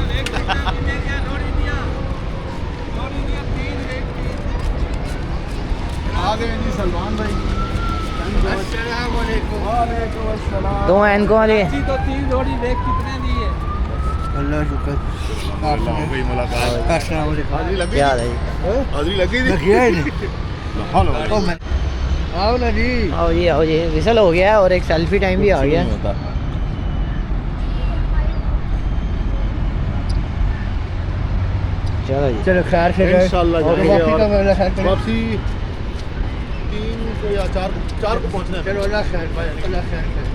[SPEAKER 2] आ गए जी सलमान भाई।
[SPEAKER 1] दो एनको वाले
[SPEAKER 3] तो 3 जोड़ी देख कितने दिए?
[SPEAKER 4] अल्लाह शुक्र।
[SPEAKER 2] भाई मुलाकात हाजिरी लगी,
[SPEAKER 1] क्या है
[SPEAKER 2] हाजिरी लगी थी।
[SPEAKER 4] लगी है नहीं।
[SPEAKER 2] हेलो
[SPEAKER 4] आओ ना जी।
[SPEAKER 1] आओ जी विसल हो गया है और एक सेल्फी टाइम भी आ गया। चलो जी,
[SPEAKER 4] चलो खैर से
[SPEAKER 2] इंशाल्लाह
[SPEAKER 4] और
[SPEAKER 2] जाएंगे।
[SPEAKER 4] वापसी का मेरा ख्याल करें।
[SPEAKER 2] वापसी 3 को या 4 को पहुंचना है।
[SPEAKER 4] चलो अल्लाह खैर करे, अल्लाह खैर करे।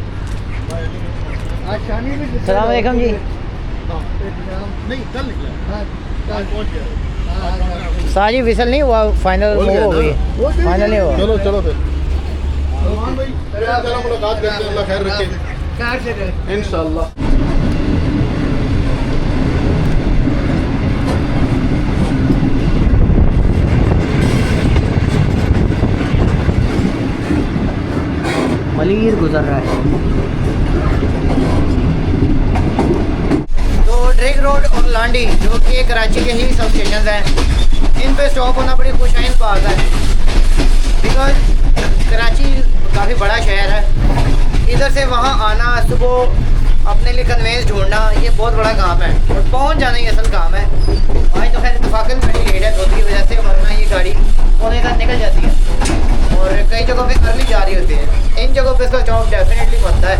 [SPEAKER 4] आज शानी भी
[SPEAKER 1] सलाम अलैकुम जी।
[SPEAKER 2] नहीं कल निकला,
[SPEAKER 4] हाँ,
[SPEAKER 2] आज पहुंच गया।
[SPEAKER 4] हाँ,
[SPEAKER 1] साजी विसल नहीं हुआ, फाइनल मूव हो गई, फाइनल नहीं हुआ।
[SPEAKER 2] चलो फिर सलमान भाई चलो मुलाकात करते हैं। अल्लाह खैर रखे
[SPEAKER 4] खैर से करे।
[SPEAKER 2] इंशाल्लाह।
[SPEAKER 1] मलीर गुजर रहा है। तो ड्रिग रोड और लांडी जो कि कराची के ही सब स्टेशन हैं, इन पे स्टॉप होना बड़ी खुशाइन बात है, बिकॉज कराची काफ़ी बड़ा शहर है। इधर से वहाँ आना, सुबह अपने लिए कन्वेंस ढूंढना, ये बहुत बड़ा काम है और पहुँच जाना ही असल काम है। आज तो खैर इतफाक़न गाड़ी लेट है धोती की वजह से, वरना ये गाड़ी पौने तक निकल जाती है और कई जगहों पे अर्ली जा रही होती है। इन जगहों पे इसका स्टॉप डेफिनेटली बनता है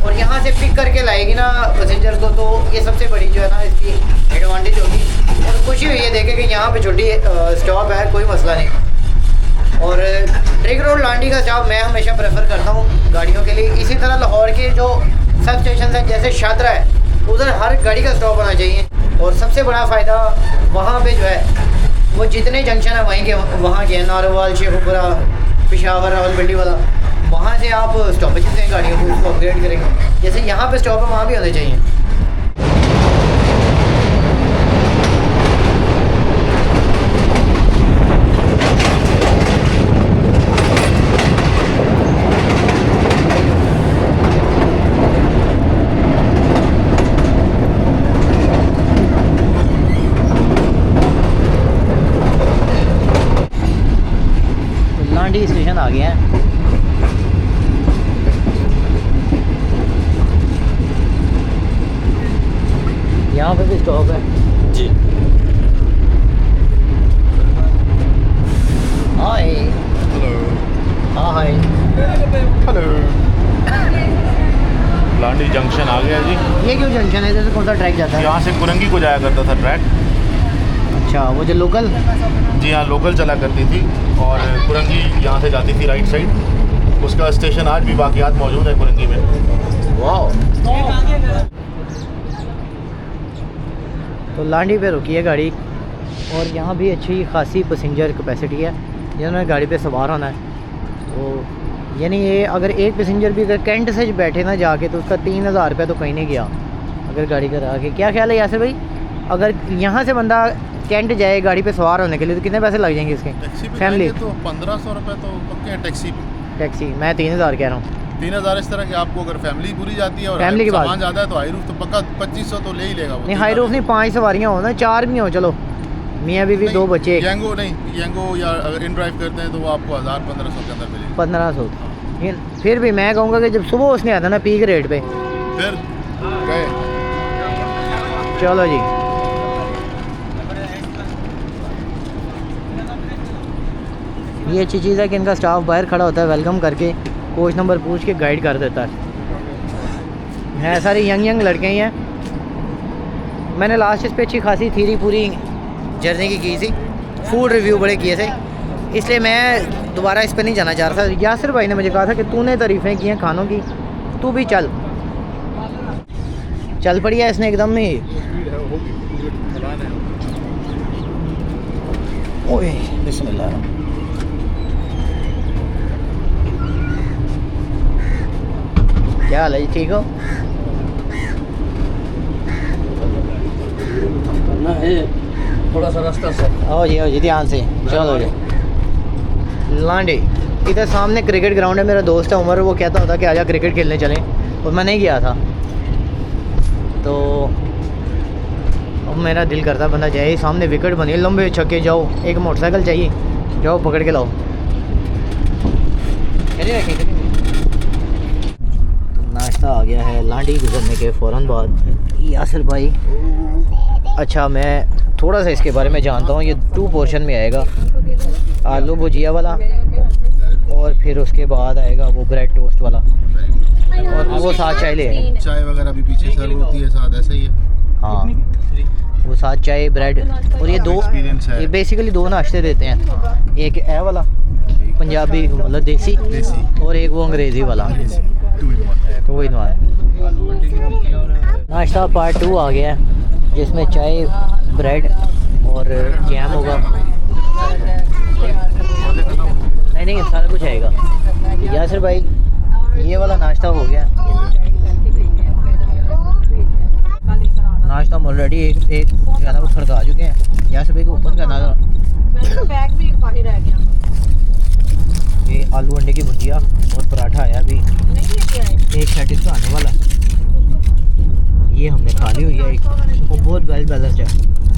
[SPEAKER 1] और यहाँ से पिक करके लाएगी ना पैसेंजर्स को, तो ये सबसे बड़ी जो है ना इसकी एडवांटेज होगी। और खुशी हुई है देखे कि यहाँ पे छोटी स्टॉप है, कोई मसला नहीं। और ड्रिग रोड लांडी का स्टॉप मैं हमेशा प्रेफर करता हूँ गाड़ियों के लिए। इसी तरह लाहौर के जो सब स्टेशन हैं जैसे शादरा है, उधर हर गाड़ी का स्टॉप होना चाहिए। और सबसे बड़ा फ़ायदा वहाँ पे जो है वो जितने जंक्शन है वहीं के वहाँ के नारोवाल, शेखुपुरा, पेशावर, रावलपिंडी वाला, वहाँ से आप स्टॉपेजेस हैं गाड़ियों को, उसको अपग्रेड करेंगे। जैसे यहाँ पे स्टॉप है वहाँ भी होने चाहिए। लांडी स्टेशन आ गया है। यहाँ पे भी स्टॉप है
[SPEAKER 2] जी।
[SPEAKER 1] Hi.
[SPEAKER 2] Hello
[SPEAKER 1] hi.
[SPEAKER 2] Hello. Landi junction आ गया जी।
[SPEAKER 1] ये क्यों जंक्शन है, इधर से कौन सा ट्रैक जाता है?
[SPEAKER 2] यहाँ से कुरंगी को जाया करता था ट्रैक।
[SPEAKER 1] अच्छा, वो जो लोकल।
[SPEAKER 2] जी हाँ, लोकल चला करती थी और कुरंगी यहाँ से जाती थी राइट साइड। उसका स्टेशन आज भी बाकियात मौजूद है कुरंगी में।
[SPEAKER 1] वाह। तो लांडी पे रुकी है गाड़ी और यहाँ भी अच्छी खासी पैसेंजर कैपेसिटी है। जिन्होंने गाड़ी पे सवार होना है तो यानी ये अगर एक पैसेंजर भी अगर कैंट से बैठे ना जाके तो उसका 3000 रुपये तो कहीं नहीं गया अगर गाड़ी करा के। क्या ख्याल है यासर भाई, अगर यहाँ से बंदा कैंट जाए गाड़ी पे सवार होने के लिए तो कितने पैसे लग जाएंगे इसके? फैमिली
[SPEAKER 2] तो 1500 रुपये तो पक्के हैं टैक्सी पे।
[SPEAKER 1] टैक्सी मैं 3000 कह रहा हूँ।
[SPEAKER 2] 3000 इस तरह की आपको अगर फैमिली पूरी जाती है और
[SPEAKER 1] फैमिली के बाद
[SPEAKER 2] सामान ज़्यादा है तो हाई रूफ तो पक्का 2500 तो ले ही लेगा वो।
[SPEAKER 1] नहीं हाई रूफ नहीं, 5 सवारियाँ हो ना, 4 भी हो, चलो मियाँ बीवी 2 बच्चे,
[SPEAKER 2] यांगो नहीं, यांगो या अगर इन ड्राइव करते हैं तो वो आपको 1000-1500 के अंदर मिलेगी।
[SPEAKER 1] 1500। फिर भी मैं कहूँगा कि जब सुबह उसने आता ना पीक रेट पे,
[SPEAKER 2] फिर गए।
[SPEAKER 1] चलो जी। ये अच्छी चीज़ है कि इनका स्टाफ बाहर खड़ा होता है, वेलकम करके कोच नंबर पूछ के गाइड कर देता है सारे यंग लड़के ही हैं। मैंने लास्ट इस पे अच्छी खासी थीरी पूरी जर्नी की थी, फूड रिव्यू बड़े किए थे, इसलिए मैं दोबारा इस पे नहीं जाना चाह रहा था। यासिर भाई ने मुझे कहा था कि तूने तारीफ़ें की हैं खानों की, तू भी चल पड़ी है इसने एकदम ही। ओए बिस्मिल्लाह। क्या हाल है जी, ठीक हो?
[SPEAKER 3] ना है थोड़ा सा रास्ता से।
[SPEAKER 1] आओ जी ध्यान से, चलो जी। लांडे इधर सामने क्रिकेट ग्राउंड है, मेरा दोस्त है उमर, वो कहता होता कि आजा क्रिकेट खेलने चलें, और मैं नहीं गया था, तो अब मेरा दिल करता बंदा जाए। सामने विकेट बनी है, लंबे छक्के, जाओ एक मोटरसाइकिल चाहिए, जाओ पकड़ के लाओ। नाश्ता आ गया है लांडी गुजरने के फ़ौरन बाद। यासिर भाई, अच्छा मैं थोड़ा सा इसके बारे में जानता हूँ, ये 2 पोर्शन में आएगा, आलू भुजिया वाला और फिर उसके बाद आएगा वो ब्रेड टोस्ट वाला, और वो साथ चाय ले आएगा।
[SPEAKER 2] चाय वगैरह भी पीछे सर्व होती है साथ, ऐसे ही है।
[SPEAKER 1] हाँ, वो साथ चाय ब्रेड, और ये 2
[SPEAKER 2] एक्सपीरियंस है।
[SPEAKER 1] ये बेसिकली 2 नाश्ते देते हैं, एक ए वाला पंजाबी मतलब देसी, और एक वो अंग्रेज़ी वाला, 2 in 1। नाश्ता पार्ट 2 आ गया है, जिसमें चाय ब्रेड और जैम होगा। नहीं सारा कुछ आएगा। यासिर भाई, ये वाला नाश्ता हो गया, नाश्ता हम ऑलरेडी एक जो है ना वो खड़का चुके हैं। यासिर भाई को ओपन करना था,
[SPEAKER 5] बैग भी एक बाहर रह गया।
[SPEAKER 1] ये आलू अंडे की भुजिया और पराठा आया अभी,
[SPEAKER 5] नहीं लेके आए।
[SPEAKER 1] एक सेट इसका आने वाला, ये हमने खा ली हुई है एक, वो बहुत वेल बैलेंस्ड है।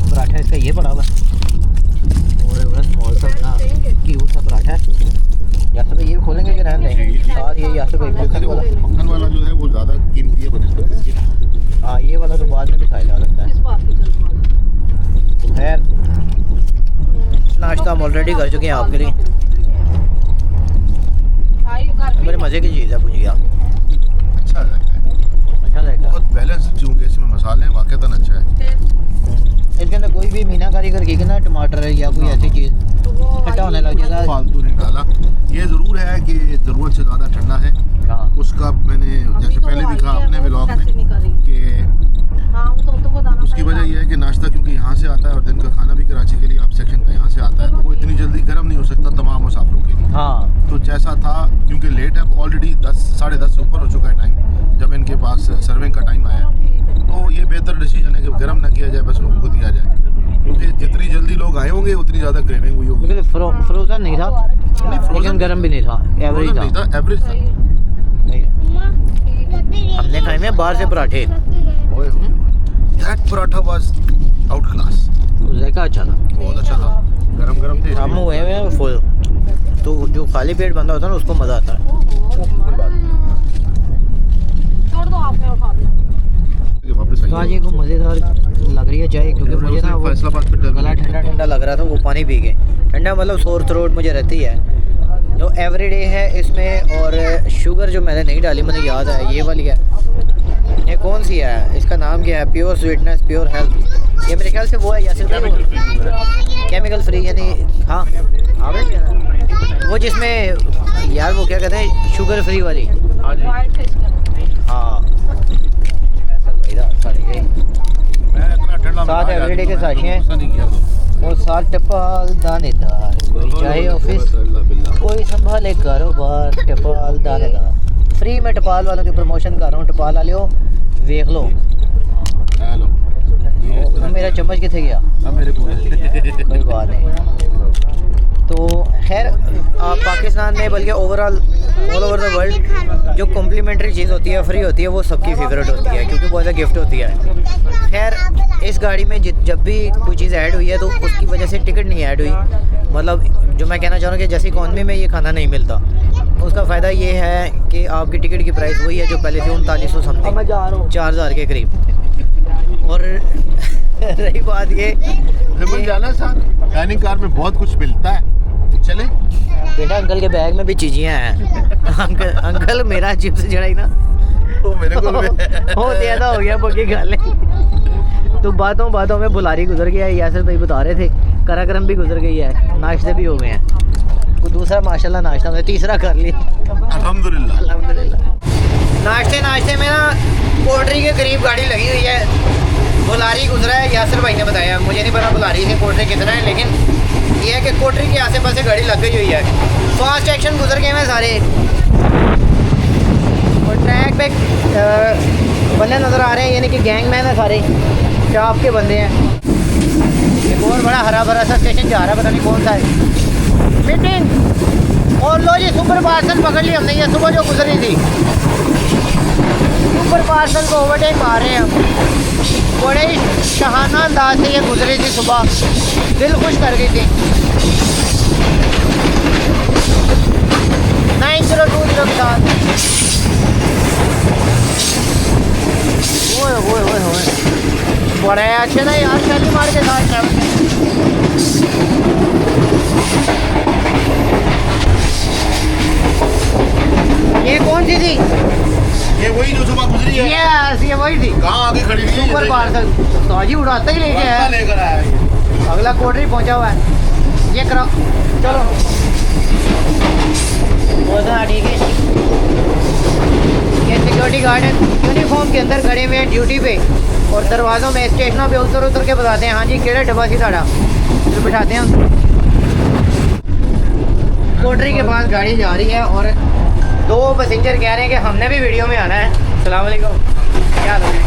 [SPEAKER 1] पराठा इसका ये पड़ा हुआ और बड़ा स्मॉल सा बना क्यूट सा पराठा है। यासिर भाई ये खोलेंगे कि रहने दें? साथ ये यासिर भाई मक्खन
[SPEAKER 2] वाला जो है वो ज़्यादा कीमती है बनिस्बत इसकी।
[SPEAKER 1] हाँ, ये वाला तो बाद में भी खाया जा सकता है।
[SPEAKER 5] किस बात की जल्दबाजी?
[SPEAKER 1] खैर, नाश्ता हम ऑलरेडी कर चुके हैं आपके लिए। बड़े मज़े की चीज़ है भुजिया,
[SPEAKER 2] अच्छा लगता है,
[SPEAKER 1] अच्छा लगेगा।
[SPEAKER 2] बहुत बैलेंस, चूँकि इसमें मसाले वाक़तन अच्छा है।
[SPEAKER 1] इसके अंदर कोई भी मीनाकारी करके ना टमाटर या कोई ऐसी चीज़ खट्टा होने लग जाएगा।
[SPEAKER 2] फालतू नहीं डाला। ये ज़रूर है कि ज़रूरत से ज़्यादा ठंडा है।
[SPEAKER 1] हाँ,
[SPEAKER 2] उसका मैंने जैसे पहले भी कहा अपने व्लॉग में कि उसकी वजह यह है कि नाश्ता क्योंकि यहाँ से आता है और दिन का खाना भी कराची के लिए आप सेक्शन का यहाँ से आता है, तो वो इतनी जल्दी गर्म नहीं हो सकता तमाम मुसाफिरों के लिए।
[SPEAKER 1] हाँ,
[SPEAKER 2] तो जैसा था, क्योंकि लेट है ऑलरेडी 10-10:30 से ऊपर हो चुका है टाइम जब इनके पास सर्विंग का टाइम आया, तो ये बेहतर डिसीजन है कि गर्म ना किया जाए, बस लोगों को दिया जाए, क्योंकि जितनी जल्दी लोग आए होंगे उतनी ज़्यादा क्रेविंग हुई होगी।
[SPEAKER 1] फ्रोज़न नहीं था, लेकिन गर्म भी नहीं था, एवरेज
[SPEAKER 2] नहीं
[SPEAKER 1] था।
[SPEAKER 2] था, एवरेज था।
[SPEAKER 1] हमने खाए में बाहर से पराठे,
[SPEAKER 2] that paratha was out class,
[SPEAKER 1] जायका अच्छा था,
[SPEAKER 2] बहुत अच्छा था, गरम गरम थे।
[SPEAKER 1] हम हुए हैं फुल, तो जो खाली पेट बंदा होता है ना उसको मज़ा आता है।
[SPEAKER 5] छोड़ दो, आपने उठा दिया।
[SPEAKER 2] वापस
[SPEAKER 1] तो आज को मज़ेदार लग रही है चाय, क्योंकि मुझे ना वो गला ठंडा ठंडा लग रहा था, वो पानी पी के ठंडा मतलब सोर थ्रोट मुझे रहती है, जो एवरीडे है इसमें। और शुगर जो मैंने नहीं डाली, मुझे याद है ये वाली है, ये कौन सी है, इसका नाम क्या है, प्योर स्वीटनेस प्योर हेल्थ, ये मेरे ख्याल से वो है यासिर भाई, केमिकल फ्री, यानी हाँ वो जिसमें यार वो क्या कहते हैं शुगर फ्री वाली। हाँ साथ एवरीडे के साथी हैं, और साथ टपाल दानेदार, कोई चाहे ऑफिस कोई संभाले कारोबार, टपाल दानेदार। फ्री में टपाल वालों की प्रमोशन कर रहा हूँ, टपाल वाले हो वेख लो। मेरा चम्मच कितने गया? कोई बात नहीं। तो खैर पाकिस्तान में बल्कि overall all over the world जो कॉम्प्लीमेंट्री चीज़ होती है, फ्री होती है, वो सबकी फेवरेट होती है, क्योंकि बहुत ज़्यादा गिफ्ट होती है। खैर इस गाड़ी में जब भी कोई चीज़ ऐड हुई है तो उसकी वजह से टिकट नहीं ऐड हुई। मतलब जो मैं कहना चाह रहा हूँ कि जैसे इकॉनमी में ये खाना नहीं मिलता, उसका फ़ायदा ये है कि आपकी टिकट की प्राइस वही है जो पहले थी 3900 समथिंग, 4000 के करीब। और रही बात ये
[SPEAKER 2] जाना साथ डाइनिंग कार में बहुत कुछ मिलता है, चले
[SPEAKER 1] बेटा अंकल के बैग में भी चीज़ें हैं। अंकल मेरा चिप्स जड़ा ही ना
[SPEAKER 2] वो मेरे को
[SPEAKER 1] हो ज़्यादा हो गया पक्की गल। तो बातों में बुलारी गुजर गया है, यासिर भाई बता रहे थे। कराक्रम भी गुजर गई है, नाश्ते भी हो गए हैं। कोई दूसरा माशाल्लाह नाश्ता में तीसरा कर लिया
[SPEAKER 2] अल्हम्दुलिल्लाह।
[SPEAKER 1] नाश्ते में ना पोल्ट्री के करीब गाड़ी लगी हुई है, बुलारी गुजरा है। यासिर भाई ने बताया, मुझे नहीं पता बुलारी से पोल्ट्री कितना है, लेकिन ये है कि कोटरी के आसे पास गाड़ी लग गई हुई है। फास्ट एक्शन गुजर गए हैं सारे और ट्रैक पे बंदे नज़र आ रहे हैं, यानी कि गैंगमैन है सारे, शॉप के बंदे हैं। एक और बड़ा हरा भरा सा स्टेशन जा रहा है, पता नहीं कौन सा है। मीटिंग और लो जी, सुपर पार्सल पकड़ ली हमने। ये सुबह जो गुजरी थी सुपर पार्सल को ओवरटेक मार रहे हैं हम। बड़े ही शहाना अंदाज से ये गुजरी थी सुबह, दिल खुश कर गई थी। 9020 के साथ ओए बड़े अच्छे ना यार, शाली मार के साथ ट्रैवल। ये कौन सी थी?
[SPEAKER 2] ये वही जो सुबह गुजरी है।
[SPEAKER 1] यस, ये वही थी।
[SPEAKER 2] कहाँ आगे खड़ी थी?
[SPEAKER 1] सुपर पार्सल ताजी उड़ाता ही लेके आया,
[SPEAKER 2] लेकर आया ये।
[SPEAKER 1] अगला कोटरी पहुंचा हुआ है। ये करो, चलो ठीक है। ये सिक्योरिटी गार्ड है, यूनिफॉर्म के अंदर खड़े हुए हैं ड्यूटी पे, और दरवाज़ों में स्टेशनों पे उतर के बताते हैं हाँ जी केड़ा डब्बा सी साड़ा, फिर बिठाते हैं। कोटरी के पास गाड़ी जा रही है और 2 पैसेंजर कह रहे हैं कि हमने भी वीडियो में आना है। अस्सलाम वालेकुम,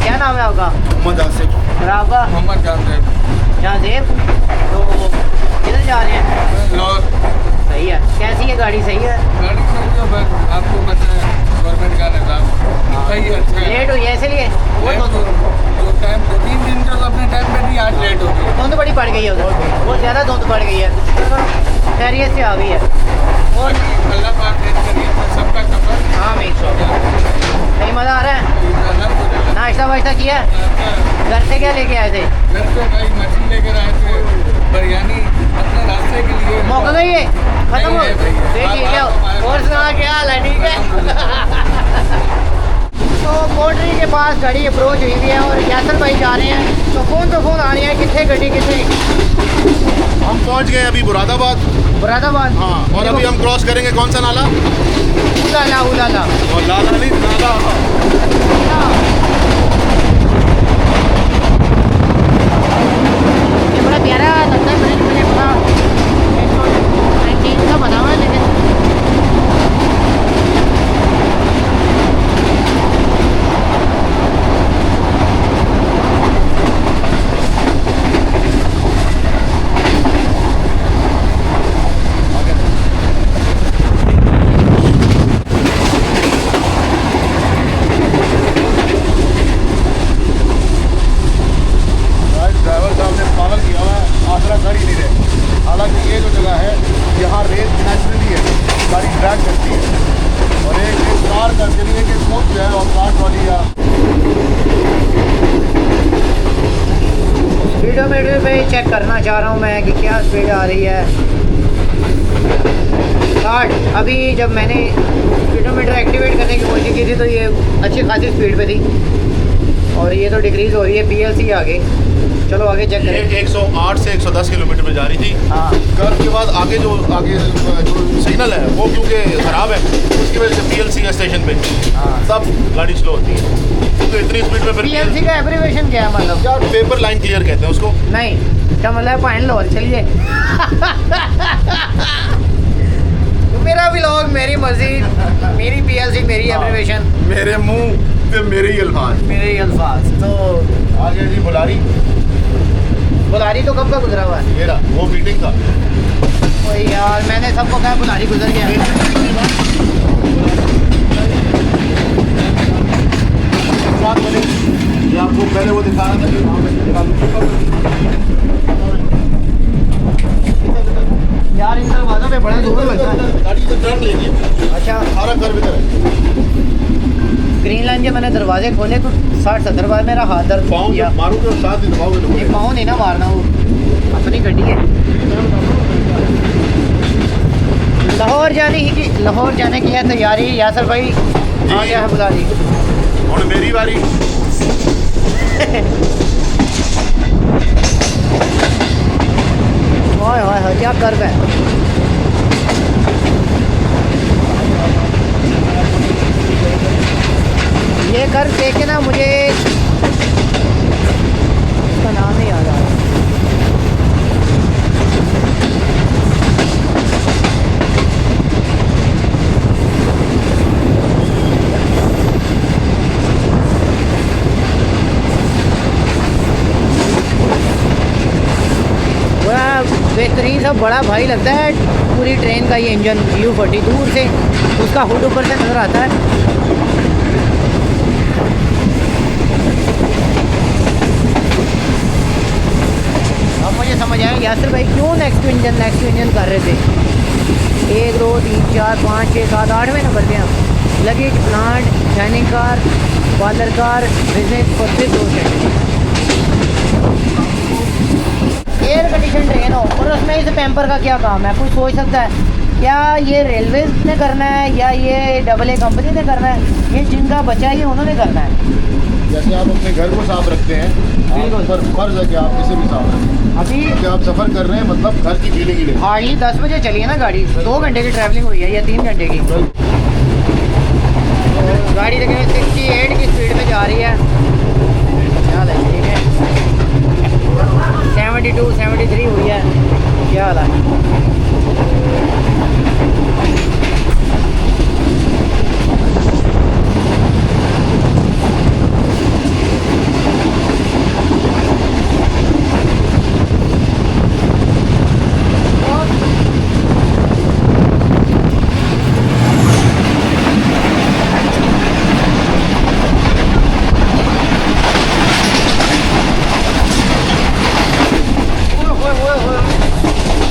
[SPEAKER 1] क्या नाम है आपका?
[SPEAKER 2] मोहम्मद आसिफ।
[SPEAKER 1] और आपका?
[SPEAKER 3] मोहम्मद जावेद।
[SPEAKER 1] जाजेब। तो किधर जा रहे हैं? सही है। कैसी है गाड़ी? सही है,
[SPEAKER 3] गाड़ी सही है, बस आपको पता है गवर्नमेंट का निज़ाम सही है, अच्छा है।
[SPEAKER 1] लेट हुई है इसलिए
[SPEAKER 3] जो टाइम 3 दिन तक अपने टाइम पे थी, आज लेट हो गई।
[SPEAKER 1] धुंध बड़ी पड़ गई है उधर, बहुत ज़्यादा धुंध पड़ गई है, खैरियत से आ गई है। और
[SPEAKER 3] अल्लाह पाक के जरिए से सबका सफर
[SPEAKER 1] हाँ नहीं मज़ा आ रहा है।
[SPEAKER 3] अल्हम्दुलिल्लाह।
[SPEAKER 1] नाश्ता वाश्ता किया? घर से क्या लेके आए थे?
[SPEAKER 3] घर से भाई मछली लेकर आए थे, बिरयानी अपने रास्ते के लिए।
[SPEAKER 1] मौका गई है, खत्म हो
[SPEAKER 3] नहीं है भैया।
[SPEAKER 1] ठीक है। और सुना क्या हाल है? ठीक है। तो कोटरी के पास गाड़ी अप्रोच हुई हुई है और यासर भाई जा रहे हैं, तो फोन आ रहे हैं कितने गड्डी कितने।
[SPEAKER 2] हम पहुंच गए अभी मुरादाबाद।
[SPEAKER 1] मुरादाबाद?
[SPEAKER 2] हाँ, और अभी हम क्रॉस करेंगे कौन सा नाला?
[SPEAKER 1] उलाला।
[SPEAKER 2] और लाला नहीं, नाला।
[SPEAKER 1] ये बड़ा प्यारा लगता है, मुझे बड़ा 19 का बना हुआ है, लेकिन
[SPEAKER 2] ड्राइवर साहब ने पागल किया हुआ है, आसरा गाड़ी नहीं रहे। हालांकि ये जो जगह है यहाँ रेत नेचुरली है, गाड़ी ड्रैग करती है। और एक कार का चलिए कि स्मूथ जो है और कार वाली या
[SPEAKER 1] स्पीडोमीटर पे चेक करना चाह रहा हूँ मैं कि क्या स्पीड आ रही है। 60। अभी जब मैंने स्पीडोमीटर एक्टिवेट करने की कोशिश की थी तो ये अच्छी खासी स्पीड पे थी, और ये तो डिक्रीज़ हो रही है, PLC आगे। चलो आगे चेक
[SPEAKER 2] ये
[SPEAKER 1] करें।
[SPEAKER 2] 108 से 110 किलोमीटर में जा रही थी।
[SPEAKER 1] हाँ,
[SPEAKER 2] कर्व के बाद आगे जो सिग्नल है वो क्योंकि ख़राब है, उसकी वजह से PLC है स्टेशन पे,
[SPEAKER 1] हाँ।
[SPEAKER 2] तब गाड़ी स्लो होती है। क्योंकि इतनी स्पीड में फिर
[SPEAKER 1] PLC का एब्रीवेशन क्या है? मतलब
[SPEAKER 2] यार पेपर लाइन क्लियर कहते हैं उसको।
[SPEAKER 1] नहीं, क्या मतलब है? पहन लो और चलिए। मेरा व्लॉग, मेरी मर्जी, मेरी PLC, मेरी एब्रीवेशन,
[SPEAKER 2] मेरे मुंह पे मेरे ही अल्फाज।
[SPEAKER 1] मेरे ही अल्फाज। तो
[SPEAKER 2] आगे जी बुलारी,
[SPEAKER 1] बुलारी तो कब का गुजरा हुआ है?
[SPEAKER 2] ये रहा वो मीटिंग था।
[SPEAKER 1] ओए यार, मैंने सबको कहा बुलारी गुजर गया।
[SPEAKER 2] ये आपको पहले वो दिखा रहा था कि वहाँ पे
[SPEAKER 1] यार इन दरवाज़ों पे बड़ा दूर लगता है।
[SPEAKER 2] गाड़ी इधर टर्न लेगी,
[SPEAKER 1] अच्छा
[SPEAKER 2] सारा घर इधर है।
[SPEAKER 1] ग्रीन लाइन के मैंने दरवाजे खोले तो 60-70 बार मेरा हाथ दर्द
[SPEAKER 2] पाँव
[SPEAKER 1] किया।
[SPEAKER 2] जब मारोगे और साथ ही दबाओगे तो
[SPEAKER 1] ये पाँव नहीं ना मारना, वो अपनी गड्डी है। लाहौर जाने की है तैयारी। यासर भाई आ गया है, बुला दी।
[SPEAKER 2] और मेरी बारी।
[SPEAKER 1] हाय हाय हाय क्या कर्व है। ये कर्व देख के ना मुझे इसका नाम नहीं याद आ रहा। बेहतरीन सा बड़ा भाई लगता है पूरी ट्रेन का ये इंजन U40 दूर से उसका हुड ऊपर से नज़र आता है। अब मुझे समझ आया यासर भाई क्यों नेक्स्ट टू इंजन कर रहे थे। 1 2 3 4 5 6 7 8वें नंबर पे हम luggage plant, shining car, parlour car, business और फिर 2 एयर कंडीशन ट्रेन हो और उसमें इस पैम्पर का क्या काम है। कोई सोच सकता है क्या ये रेलवे ने करना है या ये AA कंपनी ने करना है। ये जिनका बचा है ये उन्होंने करना है।
[SPEAKER 2] जैसे आप अपने घर को साफ रखते हैं,
[SPEAKER 1] बिल्कुल।
[SPEAKER 2] पर फर्ज है कि आप इसे भी साफ रखें।
[SPEAKER 1] अभी
[SPEAKER 2] क्योंकि आप सफ़र कर रहे हैं, मतलब घर की फीलिंग ही ले।
[SPEAKER 1] हार्डली 10 बजे चली है ना गाड़ी। 2 घंटे की ट्रैवलिंग हुई है या 3 घंटे की। गाड़ी देखिए 68 की स्पीड में जा रही है। चल ठीक है 72 73 हुई है। क्या हाल है।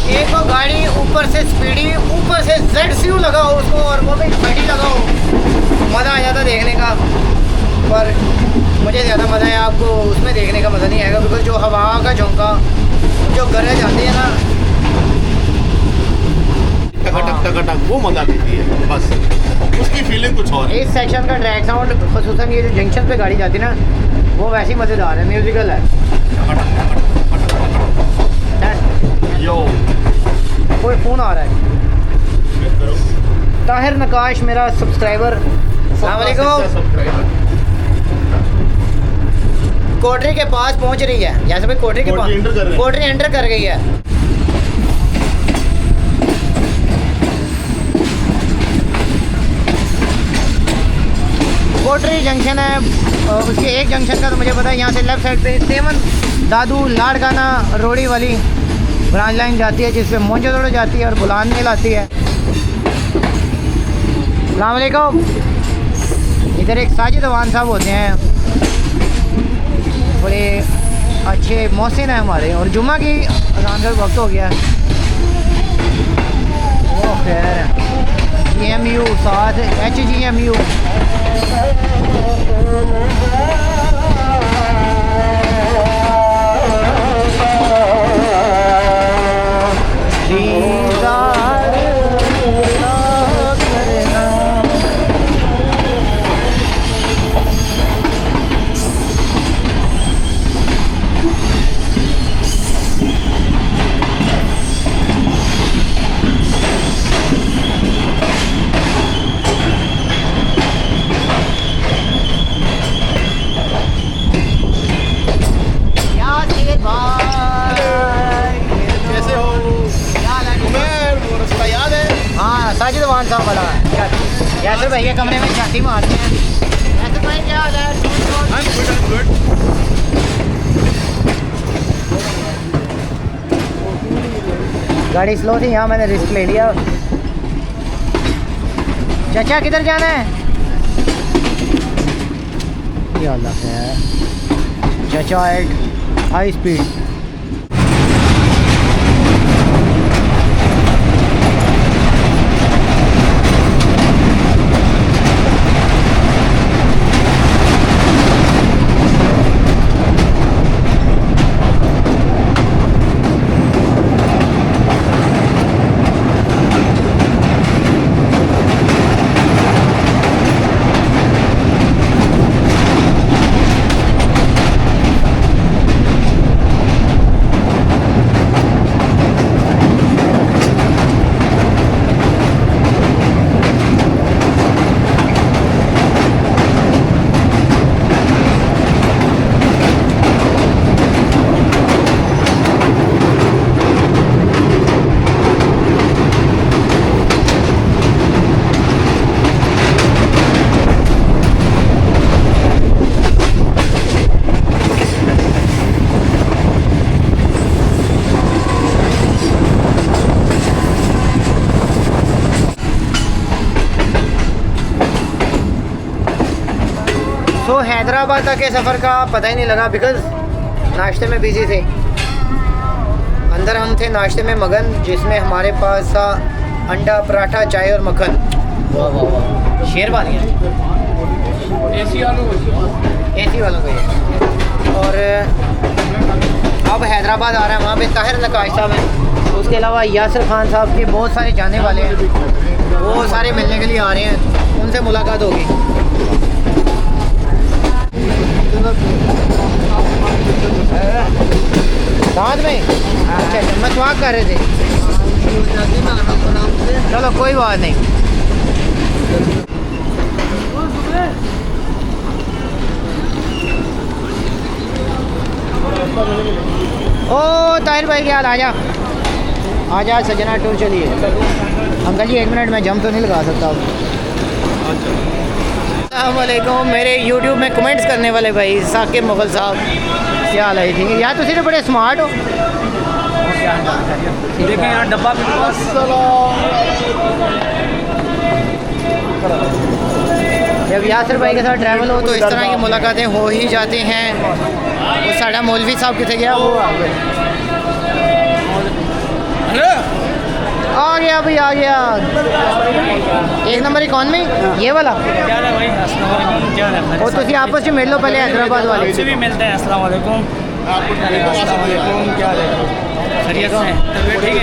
[SPEAKER 1] एक तो गाड़ी ऊपर से स्पीडी, ऊपर से ZCU लगाओ उसको और वो भी घड़ी लगाओ, मज़ा आ जाता देखने का। पर मुझे ज़्यादा मज़ा है, आपको उसमें देखने का मज़ा नहीं आएगा। बिकॉज जो हवा का झोंका जो गरज आती है ना,
[SPEAKER 2] टक टक टक वो मजा देती है, बस उसकी फीलिंग कुछ और है।
[SPEAKER 1] इस सेक्शन का ट्रैक साउंड खसूसन ये जो जंक्शन पे गाड़ी जाती है ना, वो वैसे ही मज़ेदार है, म्यूजिकल है।
[SPEAKER 2] यो
[SPEAKER 1] कोई फ़ोन आ रहा है। ताहिर नकाश मेरा सब्सक्राइबर। अस्सलाम वालेकुम। कोटरी के पास पहुंच रही है। जैसे भाई कोटरी के पास कोटरी एंटर कर गई है। कोटरी जंक्शन है, उसके एक जंक्शन का तो मुझे पता है। यहाँ से लेफ्ट साइड पे 7 दादू लाड़काना रोड़ी वाली ब्रांच लाइन जाती है, जिसपे मोंजोदड़ो जाती है और बुलान मिल आती है। अस्सलाम वालेकुम। इधर एक साजिद अवान साहब होते हैं, बड़े अच्छे मोहसिन हैं हमारे। और जुम्मा की अज़ान का वक्त हो गया। वो खैर GMU साथ HGMU।
[SPEAKER 2] कैसे हो? तुम्हें रास्ता याद है?
[SPEAKER 1] हाँ साजिद अवान साहब वाला। यासर भैया कमरे में छाती मारते हैं। यासर भाई क्या हाल है?
[SPEAKER 2] I'm good.
[SPEAKER 1] गाड़ी स्लो थी, यहाँ मैंने रिस्क ले लिया। चाचा किधर जाना है? या अल्लाह खैर। चाचा एट हाई स्पीड। तो हैदराबाद तक के सफ़र का पता ही नहीं लगा बिकॉज़ नाश्ते में बिज़ी थे। अंदर हम थे नाश्ते में मगन, जिसमें हमारे पास था अंडा पराठा, चाय और मक्खन। वाह वाह वाह, शेरवानी है
[SPEAKER 3] एसी
[SPEAKER 1] वालों को ये। और अब हैदराबाद आ रहा है, वहाँ पे ताहिर नकाश साहब हैं, उसके अलावा यासिर खान साहब के बहुत सारे जाने वाले हैं, वो सारे मिलने के लिए आ रहे हैं, उनसे मुलाकात होगी। साथ में अच्छा मसवाक कर रहे थे, चलो कोई बात नहीं। ओ ताहिर भाई क्या हाल, आजा आजा सजना टूर चलिए। अंकल जी 1 मिनट, मैं जंप तो नहीं लगा सकता। अस्सलामुअलैकुम मेरे यूट्यूब में कमेंट्स करने वाले भाई साकिब मुगल साहब, क्या हाल है? ठीक है यार, तुम तो बड़े स्मार्ट हो।
[SPEAKER 3] देखें यहाँ डब्बा भी
[SPEAKER 1] जब यासिर भाई के साथ ट्रैवल हो तो इस तरह की मुलाकातें हो ही जाती हैं। वो साड़ा मौलवी साहब कितने गया, वो आ गया भाई, आ गया 1 नंबर इकॉनमी ये वाला। और तुम आपस में मिल लो पहले हैदराबाद वाले
[SPEAKER 3] से भी मिलते हैं। अस्सलाम वालेकुम। क्या खैरियत से? ठीक है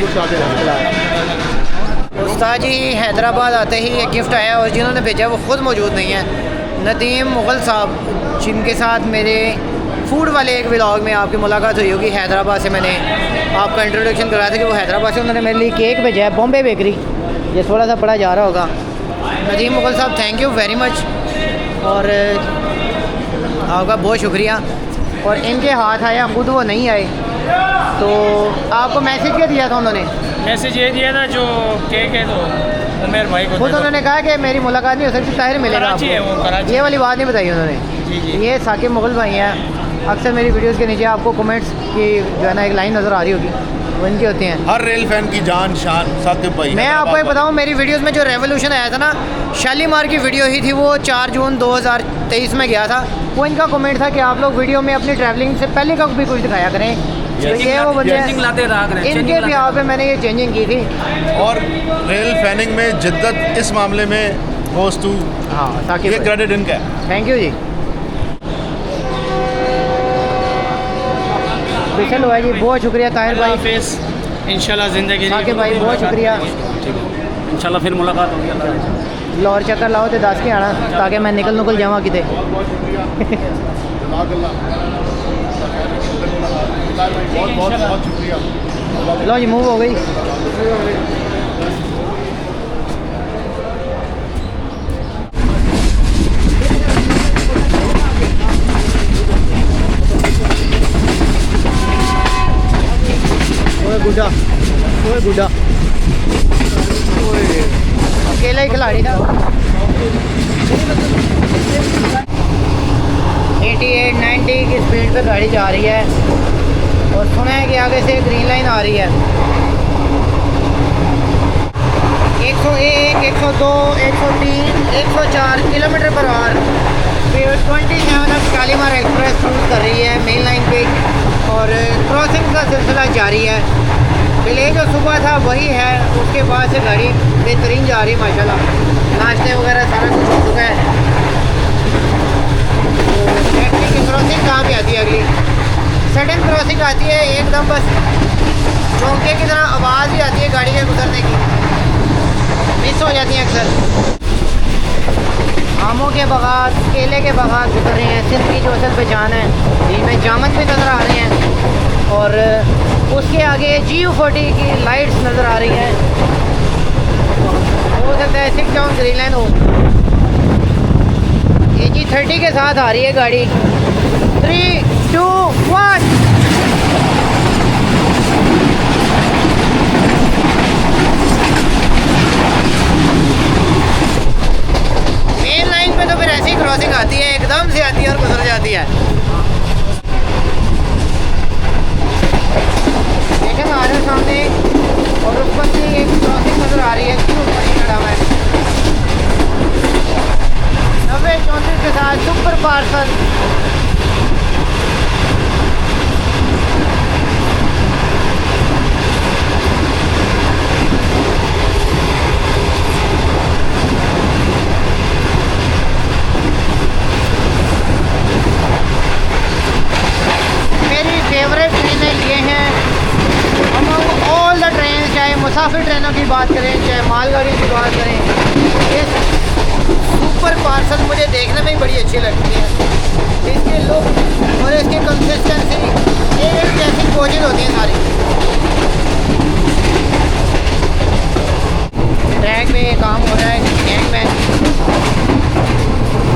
[SPEAKER 1] उस्ताद जी, हैदराबाद आते ही एक गिफ्ट आया और जिन्होंने भेजा वो ख़ुद मौजूद नहीं है। नदीम मुग़ल साहब, जिनके साथ मेरे फूड वाले एक व्लॉग में आपकी मुलाकात हुई होगी। हैदराबाद से मैंने आपका इंट्रोडक्शन कराया था कि वो हैदराबाद से उन्होंने मेरे लिए केक भेजा है, बॉम्बे बेकरी, ये थोड़ा सा पड़ा जा रहा होगा। नदीम मुग़ल साहब थैंक यू वेरी मच, और आपका बहुत शुक्रिया। और इनके हाथ आया, खुद वो नहीं आए, तो आपको मैसेज क्या दिया था उन्होंने?
[SPEAKER 3] मैसेज ये दिया था जो केक है तो उमेर भाई को
[SPEAKER 1] खुद उन्होंने कहा कि मेरी मुलाकात नहीं हो सकती, ताहिर मिलेगा
[SPEAKER 3] कराची है वो, कराची।
[SPEAKER 1] ये वाली बात नहीं बताई उन्होंने।
[SPEAKER 3] जी जी।
[SPEAKER 1] ये साकिब मुग़ल भाई हैं। अक्सर मेरी वीडियोस के नीचे आपको कमेंट्स की जो है ना एक लाइन नज़र आ रही होगी, वो इनकी होती हैं।
[SPEAKER 2] हर रेल फैन की जान शान साकिब भाई।
[SPEAKER 1] मैं आपको ये बताऊँ, मेरी वीडियोस में जो रेवोल्यूशन आया था ना, शालीमार की वीडियो ही थी, वो 4 जून 2023 में गया था। वो इनका कमेंट था कि आप लोग वीडियो में अपनी ट्रैवलिंग से पहले का भी कुछ दिखाया करें। तो ये वो बंदे
[SPEAKER 3] लाते रहा करें,
[SPEAKER 1] इनके भी यहाँ पे मैंने ये चेंजिंग की थी।
[SPEAKER 2] और रेल फैनिंग में जिद्दत इस मामले में गोज़ टू,
[SPEAKER 1] हाँ साकिब
[SPEAKER 2] ये
[SPEAKER 1] भाई,
[SPEAKER 2] क्रेडिट इनका है।
[SPEAKER 1] थैंक यू जी। बिशल भाई जी बहुत शुक्रिया, ताहिर भाई
[SPEAKER 3] इंशाल्लाह ज़िंदगी
[SPEAKER 1] साकिब भाई बहुत शुक्रिया।
[SPEAKER 3] इंशाल्लाह फिर मुलाकात होगी।
[SPEAKER 1] लाहौर चक्कर लाओ तो 10 के आना, ताकि मैं निकल जावा किते।
[SPEAKER 2] बहुत शुक्रिया।
[SPEAKER 1] लो जी मूव हो गई। ओए गुड्डा, ओए गुड्डा, अकेला ही खिलाड़ी था। 88-90 की स्पीड पे गाड़ी जा रही है और सुना है कि आगे से ग्रीन लाइन आ रही है। 101, 102, 103, 104 किलोमीटर पर आवर, 27 तक शालीमार एक्सप्रेस क्रूज कर रही है मेन लाइन पे और क्रॉसिंग का सिलसिला जारी है। डिले जो सुबह था वही है, उसके बाद से गाड़ी बेहतरीन जा रही है माशाल्लाह। नाश्ते वगैरह सारा कुछ हो चुका है। तो देखते हैं कि क्रॉसिंग कहाँ पे आती है अगली। सडन क्रॉसिंग आती है एकदम, बस चौंके की तरह आवाज़ ही आती है गाड़ी के गुजरने की, मिस हो जाती है अक्सर। आमों के बागात, केले के बागात गुजर रहे हैं। सिंध की जो असल पहचान है, इनमें जामन भी नज़र आ रहे हैं और उसके आगे GU40 की लाइट्स नज़र आ रही हैं। हो सकता है 6 टाउन ग्रीन लाइन हो। AG30 के साथ आ रही है गाड़ी। 3, 2, 1। मेन लाइन पे तो फिर ऐसी क्रॉसिंग आती है, एकदम से आती है और गुजर जाती है। देखें आ रहे सामने और उस पर से एक क्रॉसिंग नजर आ रही है, क्यों खड़ा हुआ है 90-34 के साथ सुपर पार्सल। फेवरेट ट्रेनें लिए हैं हम ऑल द ट्रेन, चाहे मुसाफिर ट्रेनों की बात करें चाहे मालगाड़ी की बात करें। ये सुपर पार्सल मुझे देखने में ही बड़ी अच्छी लगती है। इसके लुक और इसकी कंसिस्टेंसी एक जैसी कोशिश होती है सारी। ट्रैक पे काम हो रहा है गैंग में,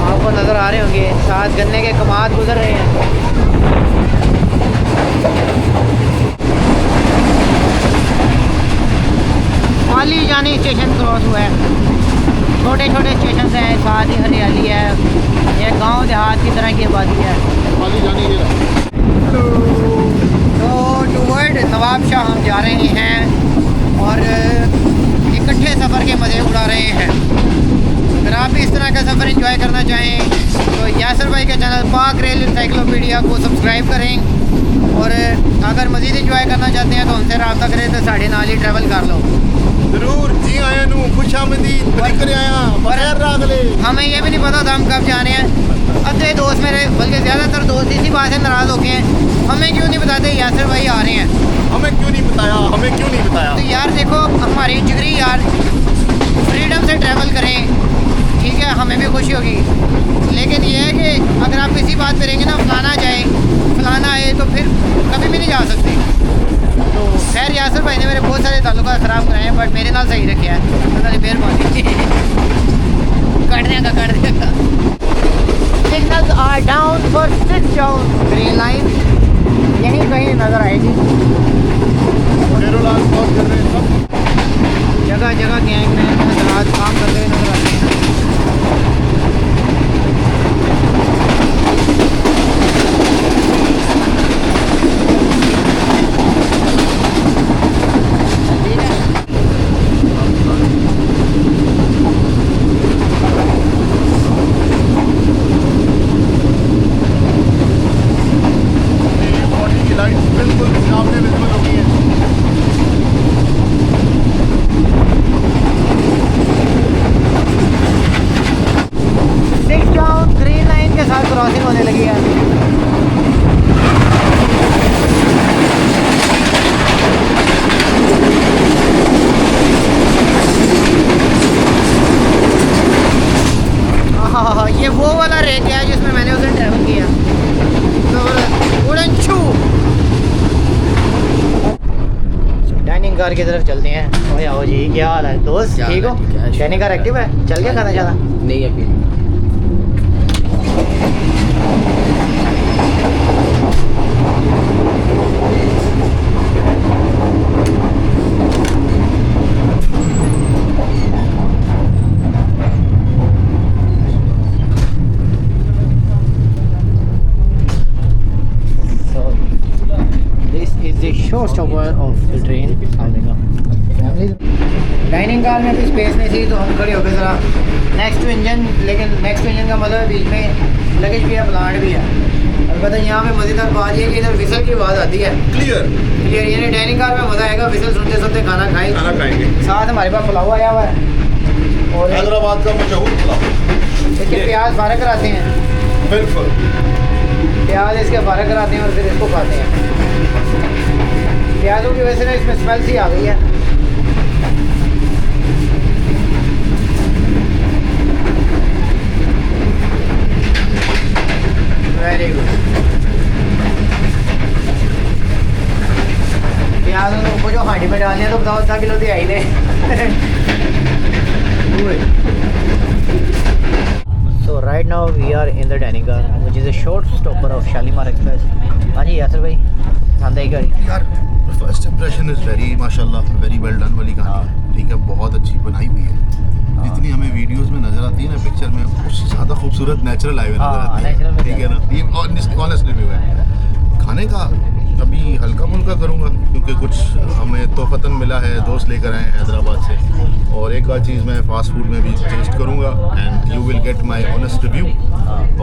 [SPEAKER 1] आपको नज़र आ रहे होंगे। साथ गन्ने के कमाद गुजर रहे हैं। माली जानी स्टेशन क्रॉस हुआ है। छोटे छोटे स्टेशन हैं, साथ ही हरियाली है। ये गांव देहात की तरह की आबादी है।
[SPEAKER 2] माली जानी ये रहा।
[SPEAKER 1] तो टूवर्ड नवाब शाह हम जा रहे हैं और इकट्ठे सफ़र के मज़े उड़ा रहे हैं। अगर आप भी इस तरह का सफ़र एंजॉय करना चाहें तो यासर भाई के चैनल पाक रेल इंसाइक्लोपीडिया को सब्सक्राइब करें और अगर मज़ीद इंजॉय करना चाहते हैं तो हमसे रब्ता करें तो साढ़े नाल ही ट्रैवल कर लो।
[SPEAKER 2] जरूर जी आया नू खुश आमदीद लेकर आया बगैर रागले।
[SPEAKER 1] हमें ये भी नहीं पता था हम कब जा रहे हैं। अगले दोस्त मेरे, बल्कि ज़्यादातर दोस्त इसी बात से नाराज़ होके हैं, हमें क्यों नहीं बताते यासर भाई आ रहे हैं।
[SPEAKER 2] हमें क्यों नहीं बताया, हमें क्यों नहीं बताया।
[SPEAKER 1] तो यार देखो हमारी जिगरी यार फ्रीडम से ट्रैवल करें, ठीक है, हमें भी खुशी होगी। लेकिन ये है कि अगर आप किसी बात पे रहेंगे ना फलाना जाए फलाना आए तो फिर कभी भी नहीं जा सकते। तो खैर यासर भाई ने मेरे बहुत सारे ताल्लुकात ख़राब कराए हैं बट मेरे नाल सही रखे हैं। तो मेहरबानी कर देगा। Signals are down for 6 town green line, यहीं कहीं नज़र आएगी।
[SPEAKER 2] शेरोलाल क्रॉस कर रहे हैं सब।
[SPEAKER 1] जगह जगह गैंग में हजरात काम करते हुए नजर आते हैं।
[SPEAKER 2] बॉडी की लाइट्स बिल्कुल सामने विजिबल होगी है।
[SPEAKER 1] ग्रीन लाइन के साथ क्रॉसिंग होने लगी है। हाँ, ये वो वाला रेक है जिसमें मैंने उसे ट्रैवल किया। तो उड़न छू डाइनिंग कार की तरफ चलते हैं। ओए आओ जी, क्या हाल है दोस्त, ठीक हो? डाइनिंग कार एक्टिव है, चल के खाना ज़्यादा
[SPEAKER 3] नहीं अभी।
[SPEAKER 1] This is the showstopper of the train. Family dining car में भी स्पेस नहीं थी तो हम खड़े हो गए ज़रा नेक्स्ट टू इंजन। लेकिन नेक्स्ट टू इंजन का मतलब है बीच में लगेज भी है, प्लांट भी है। अलबत्ता यहाँ पे मज़ेदार बात ये है कि इधर विसल की आवाज़ आती है
[SPEAKER 2] क्लियर
[SPEAKER 1] यानी डाइनिंग कार में मज़ा आएगा, विसल सुनते सुनते खाना
[SPEAKER 2] खाएंगे।
[SPEAKER 1] साथ हमारे पास पुलाव आया हुआ है और
[SPEAKER 2] हैदराबाद का मशहूर पुलाव।
[SPEAKER 1] इसके प्याज फारग कराते हैं,
[SPEAKER 2] बिल्कुल
[SPEAKER 1] प्याज इसके फारग कराते हैं और फिर इसको खाते हैं। प्याजों की वजह से ना इसमें स्मेल सी आ गई है। Very good. प्याज को जो हांडी में डालने हैं तो बताओ 10 किलो तो आई ने। So right now we are in the dining car, which is a short stopper of Shalimar Express. हाँ जी यासर भाई, पसंद आई गाड़ी?
[SPEAKER 2] यार फर्स्ट इंप्रेशन इज़ वेरी माशाल्लाह वेरी वेल डन वाली कहानी। ठीक है, बहुत अच्छी बनाई हुई है। जितनी हमें वीडियोस में नज़र आती है ना, पिक्चर में, उससे ज़्यादा खूबसूरत नेचुरल हाईवे नज़र आती है। ठीक है ना, ये ऑनेस्ट रिव्यू है। खाने का अभी हल्का फुल्का करूँगा क्योंकि कुछ हमें तोहफ़तन मिला है, दोस्त लेकर आए हैं हैदराबाद से। और एक आध चीज़ मैं फ़ास्ट फूड में भी टेस्ट करूँगा and you will get my honest review.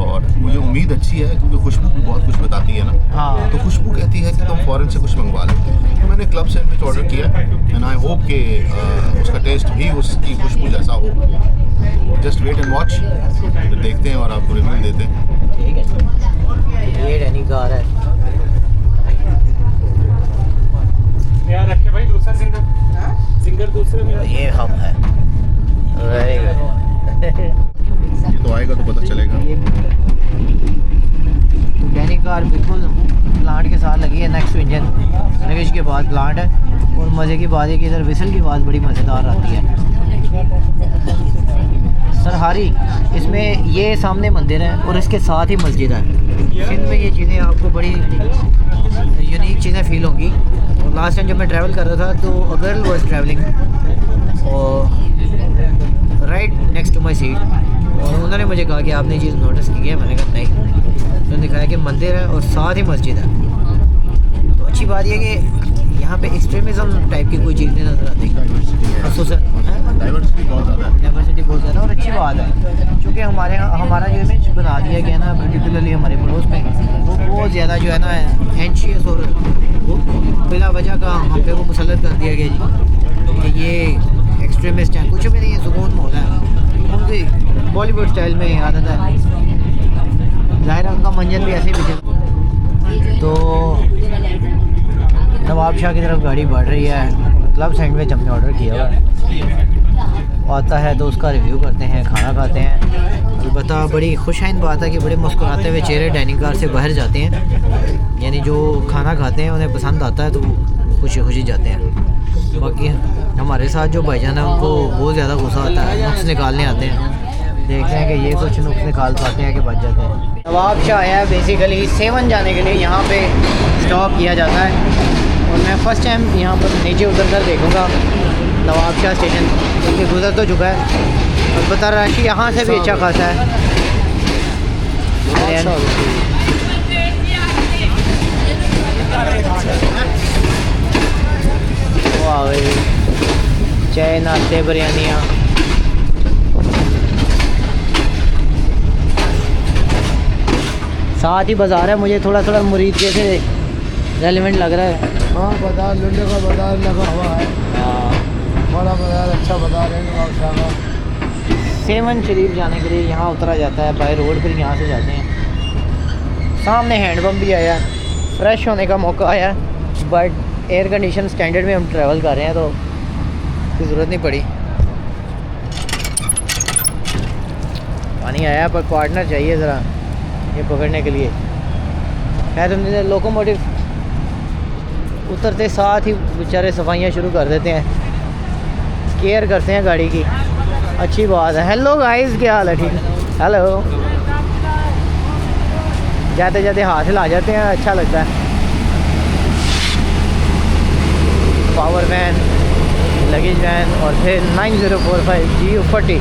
[SPEAKER 2] और मुझे उम्मीद अच्छी है क्योंकि खुशबू भी बहुत कुछ बताती है ना।
[SPEAKER 1] हाँ।
[SPEAKER 2] तो खुशबू कहती है कि तुम फ़ौरन से कुछ मंगवा लो। तो मैंने क्लब सैंडविच ऑर्डर किया एंड आई होप कि उसका टेस्ट भी उसकी खुशबू जैसा हो। जस्ट वेट एंड वॉच, फिर देखते हैं और आपको रिव्यू देते हैं।
[SPEAKER 1] ठीक है, ये डाइनिंग कार है।
[SPEAKER 3] यार रखे भाई दूसरा सिंगर दूसरे में।
[SPEAKER 1] ये हम है। Very good.
[SPEAKER 2] ये तो आएगा तो पता चलेगा।
[SPEAKER 1] ये डाइनिंग कार बिल्कुल प्लांट के साथ लगी है, नेक्स्ट टू इंजन लगेज के बाद प्लांट है। और मज़े की बात है कि इधर विसल की आवाज़ बड़ी मज़ेदार आती है। सरहारी, इसमें ये सामने मंदिर है और इसके साथ ही मस्जिद है। सिंध में ये चीज़ें आपको बड़ी यूनिक चीज़ें फील होंगी। और लास्ट टाइम जब मैं ट्रैवल कर रहा था तो अ गर्ल वाज ट्रैवलिंग और right next to my seat, और उन्होंने मुझे कहा कि आपने चीज़ नोटिस की है? मैंने कहा नहीं। उन्होंने दिखाया कि मंदिर है और साथ ही मस्जिद है। तो अच्छी बात यह कि यहाँ पे एक्सट्रीमिज़म टाइप की कोई चीज़ नहीं नज़र आती।
[SPEAKER 2] डाइवर्सिटी बहुत ज़्यादा है।
[SPEAKER 1] डाइवर्सिटी बहुत ज़्यादा और अच्छी बात है, क्योंकि हमारा जो इमेज बना दिया गया ना, पर्टिकुलरली हमारे पड़ोस में, वो बहुत ज़्यादा जो है ना एंशियस और बिला वजह का हम पे वो मुसल्लत कर दिया गया जी कि ये एक्सट्रीमिस्ट हैं। कुछ भी नहीं है, सुकून माहौल है। उनकी बॉलीवुड स्टाइल में आदत है, ज़ाहिर है उनका मंजन भी ऐसे ही बिछे। तो नवाब शाह की तरफ गाड़ी बढ़ रही है। क्लब सैंडविच हमने ऑर्डर किया हुआ, आता है तो उसका रिव्यू करते हैं, खाना खाते हैं। अलबत्ता बड़ी खुशाइन बात है कि बड़े मुस्कुराते हुए चेहरे डाइनिंग कार से बाहर जाते हैं, यानी जो खाना खाते हैं उन्हें पसंद आता है तो वो खुशी खुशी जाते हैं। बाकी हमारे साथ जो भाईजान है उनको बहुत ज़्यादा गुस्सा आता है, नुक्स निकालने आते हैं। देखते हैं कि ये कुछ नुक्स निकाल पाते हैं कि बच जाते हैं। नवाब शाह है बेसिकली 7 जाने के लिए यहाँ पे स्टॉप किया जाता है। और मैं फ़र्स्ट टाइम यहाँ पर नीचे उतर कर देखूँगा नवाब शाह स्टेशन, क्योंकि गुजर तो चुका है। और बता रश यहाँ से भी अच्छा खासा है। वाह, चाय नाश्ते बिरयानियाँ। साथ ही बाज़ार है, मुझे थोड़ा थोड़ा मुरीद जैसे रेलिवेंट लग रहा है।
[SPEAKER 4] हाँ, बाजार लुंडे का बाजार लगा हुआ है। बड़ा बाजार, अच्छा बाजार है नवाब शाह का।
[SPEAKER 1] 7 शरीफ जाने के लिए यहाँ उतरा जाता है बाय रोड, फिर यहाँ से जाते हैं। सामने हैंडपम्प भी आया, फ्रेश होने का मौका आया, बट एयर कंडीशन स्टैंडर्ड में हम ट्रैवल कर रहे हैं तो कोई ज़रूरत नहीं पड़ी। पानी आया पर पार्टनर चाहिए ज़रा ये पकड़ने के लिए। खैर हमने लोकोमोटिव उतरते साथ ही बेचारे सफाइयाँ शुरू कर देते हैं, केयर करते हैं गाड़ी की। अच्छी बात है। हेलो गाइस, क्या हाल है? ठीक है, हेलो। जाते जाते हाथ हिला जाते हैं, अच्छा लगता है। पावर वैन, लगेज वैन और फिर 9045 GU40।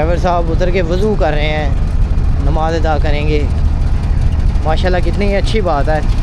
[SPEAKER 1] ड्राइवर साहब उतर के वज़ू कर रहे हैं, नमाज अदा करेंगे। माशाल्लाह कितनी अच्छी बात है।